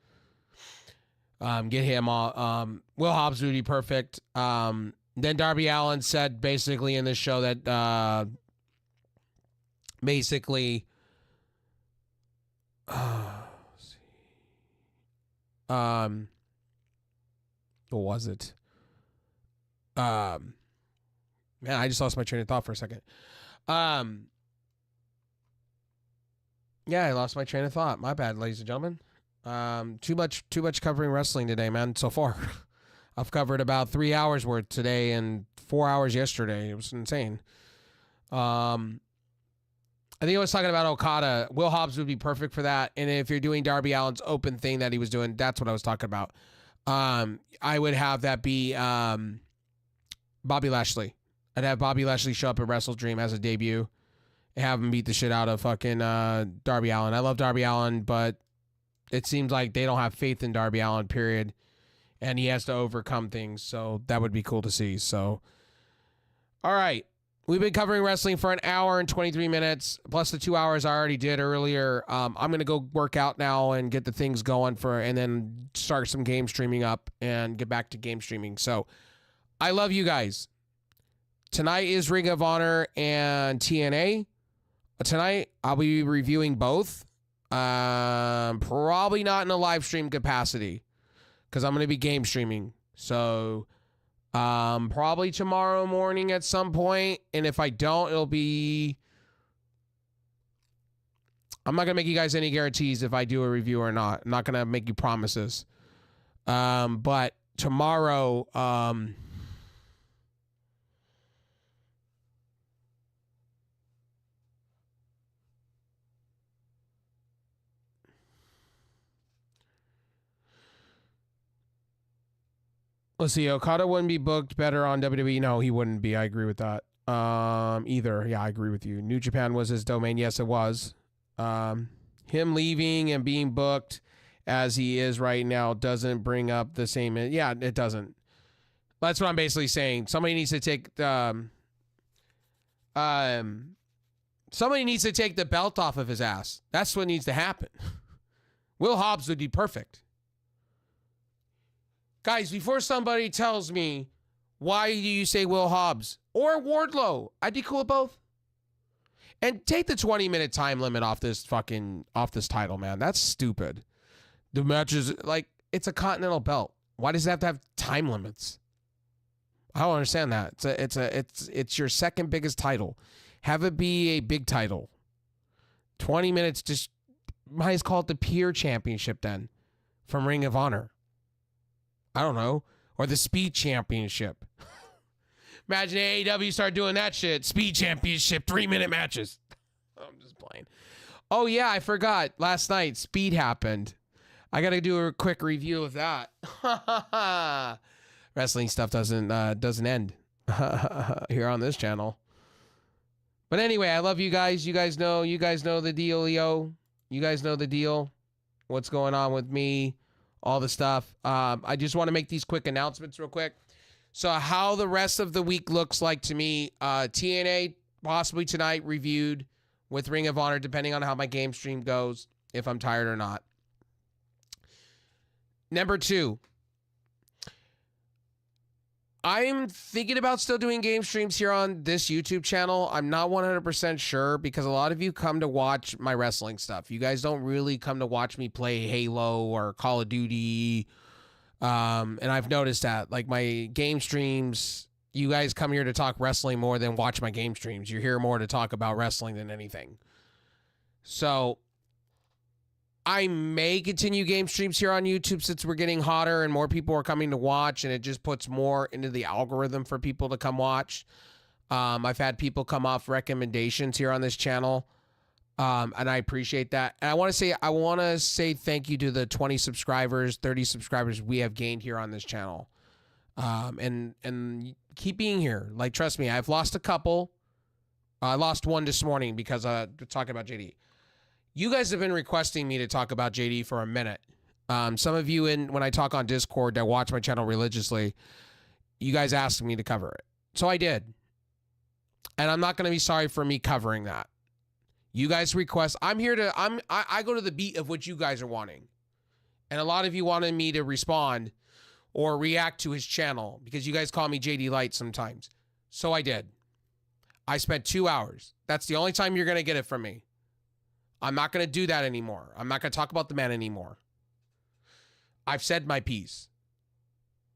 Get him all. Will Hobbs would be perfect. Then Darby Allin said basically in this show that what was it? Man, I just lost my train of thought for a second. Yeah, I lost my train of thought. My bad, ladies and gentlemen. Too much covering wrestling today, man, so far. I've covered about 3 hours worth today and 4 hours yesterday. It was insane. I think I was talking about Okada. Will Hobbs would be perfect for that. And if you're doing Darby Allin's open thing that he was doing, that's what I was talking about. I would have that be Bobby Lashley. I'd have Bobby Lashley show up at Wrestle Dream as a debut. Have him beat the shit out of fucking Darby Allin. I love Darby Allin, but it seems like they don't have faith in Darby Allin, period. And he has to overcome things, so that would be cool to see. So, all right. We've been covering wrestling for an hour and 23 minutes, plus the 2 hours I already did earlier. I'm going to go work out now and get the things going and then start some game streaming up and get back to game streaming. So, I love you guys. Tonight is Ring of Honor and TNA. Tonight, I'll be reviewing both. Probably not in a live stream capacity because I'm going to be game streaming. So, probably tomorrow morning at some point. And if I don't, it'll be... I'm not going to make you guys any guarantees if I do a review or not. I'm not going to make you promises. But tomorrow... Let's see. Okada wouldn't be booked better on WWE. No, he wouldn't be. I agree with that. Either. Yeah, I agree with you. New Japan was his domain. Yes, it was. Him leaving and being booked as he is right now doesn't bring up the same. Yeah, it doesn't. That's what I'm basically saying. Somebody needs to take somebody needs to take the belt off of his ass. That's what needs to happen. Will Hobbs would be perfect. Guys, before somebody tells me, why do you say Will Hobbs or Wardlow? I'd be cool with both. And take the 20-minute time limit off this title, man. That's stupid. The matches, like, it's a continental belt. Why does it have to have time limits? I don't understand that. It's your second biggest title. Have it be a big title. 20 minutes, just might as call it the Peer Championship then from Ring of Honor. I don't know. Or the Speed Championship. Imagine AEW start doing that shit. Speed Championship, 3-minute matches. I'm just playing. Oh, yeah, I forgot. Last night, Speed happened. I got to do a quick review of that. Wrestling stuff doesn't end here on this channel. But anyway, I love you guys. You guys know the deal, yo. You guys know the deal. What's going on with me, all the stuff. I just want to make these quick announcements real quick. So how the rest of the week looks like to me, TNA possibly tonight reviewed with Ring of Honor, depending on how my game stream goes, if I'm tired or not. Number 2, I'm thinking about still doing game streams here on this YouTube channel. I'm not 100% sure because a lot of you come to watch my wrestling stuff. You guys don't really come to watch me play Halo or Call of Duty. And I've noticed that, like, my game streams, you guys come here to talk wrestling more than watch my game streams. You're here more to talk about wrestling than anything. So I may continue game streams here on YouTube since we're getting hotter and more people are coming to watch, and it just puts more into the algorithm for people to come watch. I've had people come off recommendations here on this channel, and I appreciate that. And I want to say thank you to the 20 subscribers, 30 subscribers we have gained here on this channel, and keep being here. Like, trust me, I've lost a couple. I lost one this morning because talking about JD. You guys have been requesting me to talk about JD for a minute. Some of you when I talk on Discord that watch my channel religiously, you guys asked me to cover it. So I did. And I'm not going to be sorry for me covering that. You guys request. I go to the beat of what you guys are wanting. And a lot of you wanted me to respond or react to his channel because you guys call me JD Light sometimes. So I did. I spent 2 hours. That's the only time you're going to get it from me. I'm not going to do that anymore. I'm not going to talk about the man anymore. I've said my piece.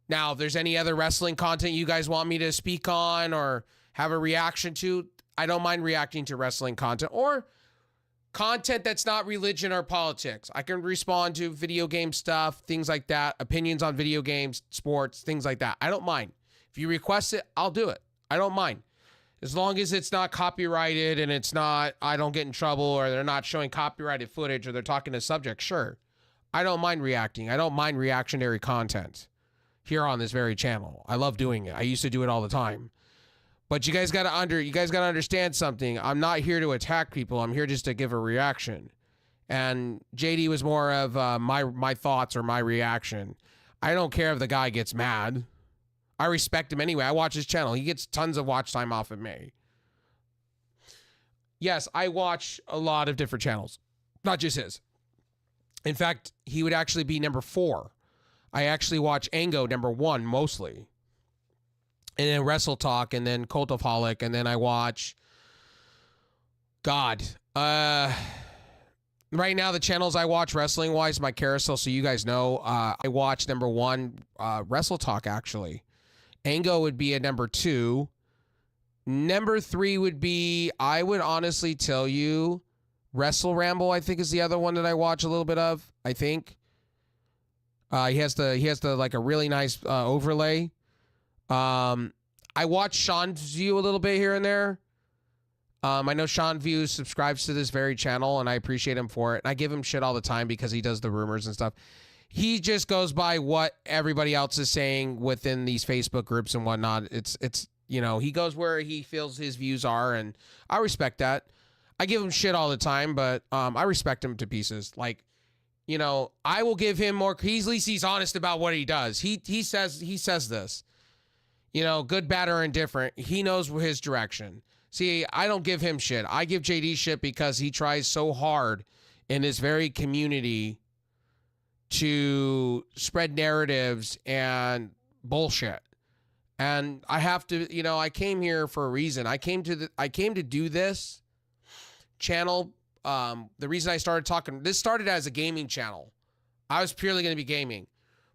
Now, if there's any other wrestling content you guys want me to speak on or have a reaction to, I don't mind reacting to wrestling content or content that's not religion or politics. I can respond to video game stuff, things like that, opinions on video games, sports, things like that. I don't mind. If you request it, I'll do it. I don't mind. As long as it's not copyrighted and it's not, I don't get in trouble or they're not showing copyrighted footage or they're talking to subjects, sure. I don't mind reacting. I don't mind reactionary content here on this very channel. I love doing it. I used to do it all the time. But you guys got to understand something. I'm not here to attack people. I'm here just to give a reaction. And JD was more of my thoughts or my reaction. I don't care if the guy gets mad. I respect him anyway. I watch his channel. He gets tons of watch time off of me. Yes, I watch a lot of different channels, not just his. In fact, he would actually be number 4. I actually watch Ango number 1 mostly. And then Wrestle Talk, and then Cultaholic, and then I watch right now the channels I watch wrestling wise, my carousel, so you guys know, I watch number 1 Wrestle Talk actually. Ango would be at number 2. Number 3 would be, I would honestly tell you, Wrestle Ramble, I think is the other one that I watch a little bit of, I think. He has the like a really nice overlay. I watch Sean's View a little bit here and there. I know Sean View subscribes to this very channel, and I appreciate him for it. And I give him shit all the time because he does the rumors and stuff. He just goes by what everybody else is saying within these Facebook groups and whatnot. It's he goes where he feels his views are, and I respect that. I give him shit all the time, but I respect him to pieces. Like, I will give him more. At least he's honest about what he does. He says this. Good, bad, or indifferent. He knows his direction. See, I don't give him shit. I give JD shit because he tries so hard in this very community to spread narratives and bullshit. And I have to, I came here for a reason. I came to do this channel. The reason I started talking, this started as a gaming channel. I was purely going to be gaming.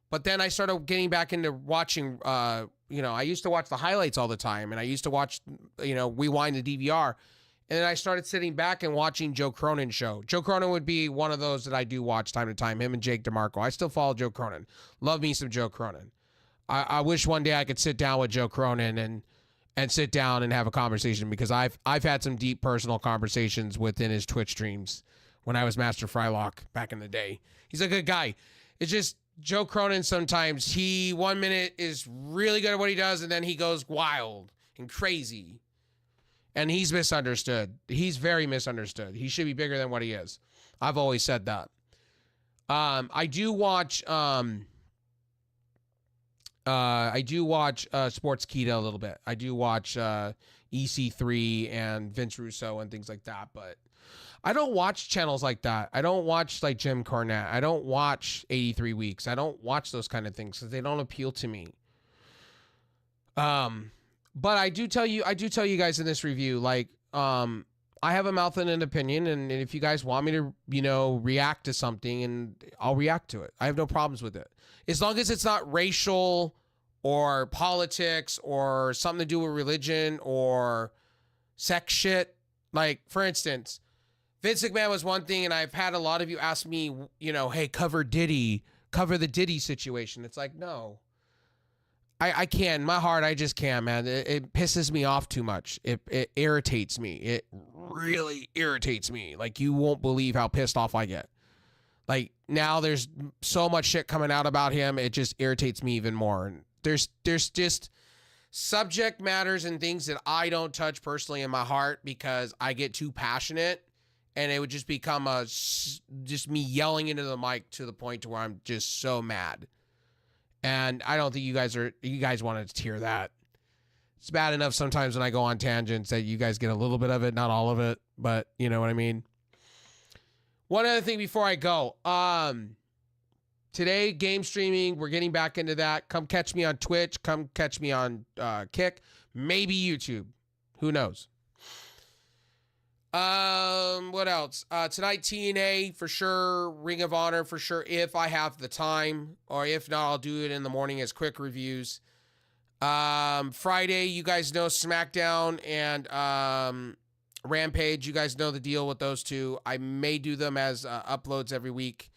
But then I started getting back into watching, I used to watch the highlights all the time, and I used to watch, rewind the DVR. And then I started sitting back and watching Joe Cronin's show. Joe Cronin would be one of those that I do watch time to time, him and Jake DeMarco. I still follow Joe Cronin. Love me some Joe Cronin. I wish one day I could sit down with Joe Cronin and sit down and have a conversation, because I've had some deep personal conversations within his Twitch streams when I was Master Frylock back in the day. He's a good guy. It's just Joe Cronin sometimes, he 1 minute is really good at what he does, and then he goes wild and crazy. And he's misunderstood. He's very misunderstood. He should be bigger than what he is. I've always said that. I do watch Sports Keto a little bit. I do watch EC3 and Vince Russo and things like that, but I don't watch channels like that. I don't watch like Jim Cornette. I don't watch 83 Weeks. I don't watch those kind of things because they don't appeal to me. But I do tell you guys in this review, like, I have a mouth and an opinion, and if you guys want me to, react to something, and I'll react to it. I have no problems with it. As long as it's not racial or politics or something to do with religion or sex shit. Like, for instance, Vince McMahon was one thing, and I've had a lot of you ask me, hey, cover the Diddy situation. It's like, no. I can. My heart, I just can't, man. It pisses me off too much. It irritates me. It really irritates me. Like, you won't believe how pissed off I get. Like, now there's so much shit coming out about him. It just irritates me even more. And there's just subject matters and things that I don't touch personally in my heart because I get too passionate, and it would just become just me yelling into the mic to the point to where I'm just so mad. And I don't think you guys wanted to hear that. It's bad enough sometimes when I go on tangents that you guys get a little bit of it, not all of it, but you know what I mean? One other thing before I go. Today, game streaming, we're getting back into that. Come catch me on Twitch. Come catch me on Kick. Maybe YouTube. Who knows? What else? Tonight, TNA for sure. Ring of Honor for sure, if I have the time, or if not, I'll do it in the morning as quick reviews. Friday, you guys know SmackDown and Rampage. You guys know the deal with those two. I may do them as uploads every week.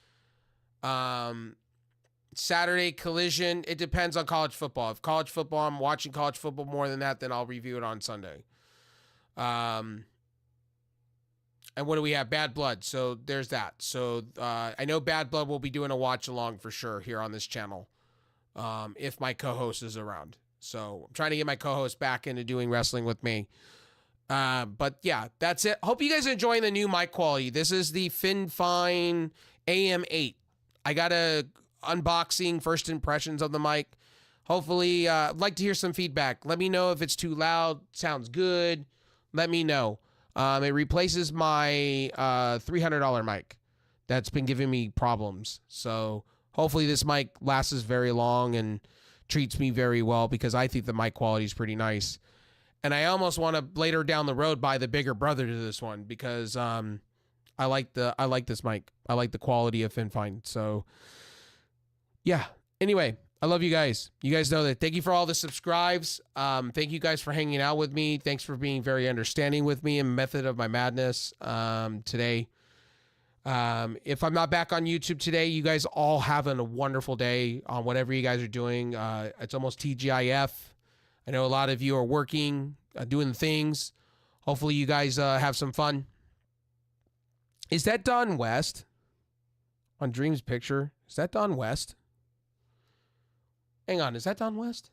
Saturday, Collision. It depends on college football. If college football, I'm watching college football more than that, then I'll review it on Sunday. And what do we have? Bad Blood. So there's that. So I know Bad Blood will be doing a watch along for sure here on this channel, if my co-host is around. So I'm trying to get my co-host back into doing wrestling with me. But yeah, that's it. Hope you guys are enjoying the new mic quality. This is the FinFine AM8. I got a unboxing, first impressions of the mic. Hopefully, I'd like to hear some feedback. Let me know if it's too loud, sounds good. Let me know. It replaces my $300 mic that's been giving me problems. So hopefully this mic lasts very long and treats me very well, because I think the mic quality is pretty nice. And I almost want to later down the road buy the bigger brother to this one, because I like this mic. I like the quality of FinFine. So yeah. Anyway, I love you guys. You guys know that. Thank you for all the subscribes. Thank you guys for hanging out with me. Thanks for being very understanding with me and method of my madness today. If I'm not back on YouTube today, you guys all have a wonderful day on whatever you guys are doing. It's almost TGIF. I know a lot of you are working, doing things. Hopefully you guys have some fun. Is that Don West on Dream's picture? Is that Don West? Hang on, is that Don West?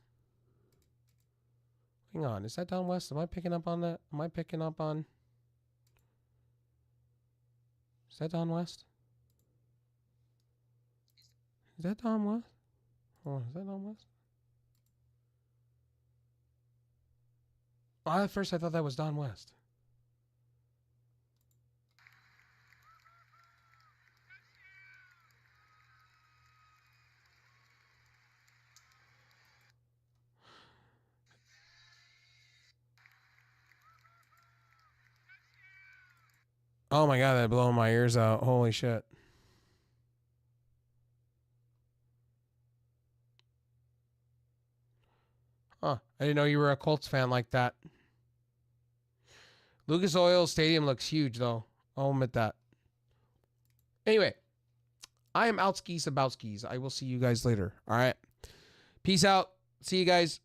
Hang on, is that Don West? Am I picking up on that? Am I picking up on... Is that Don West? Is that Don West? Oh, is that Don West? Oh, at first I thought that was Don West. Oh my God, that blowing my ears out. Holy shit. Huh. I didn't know you were a Colts fan like that. Lucas Oil Stadium looks huge, though. I'll admit that. Anyway, I am Outskis Aboutskis. I will see you guys later. All right. Peace out. See you guys.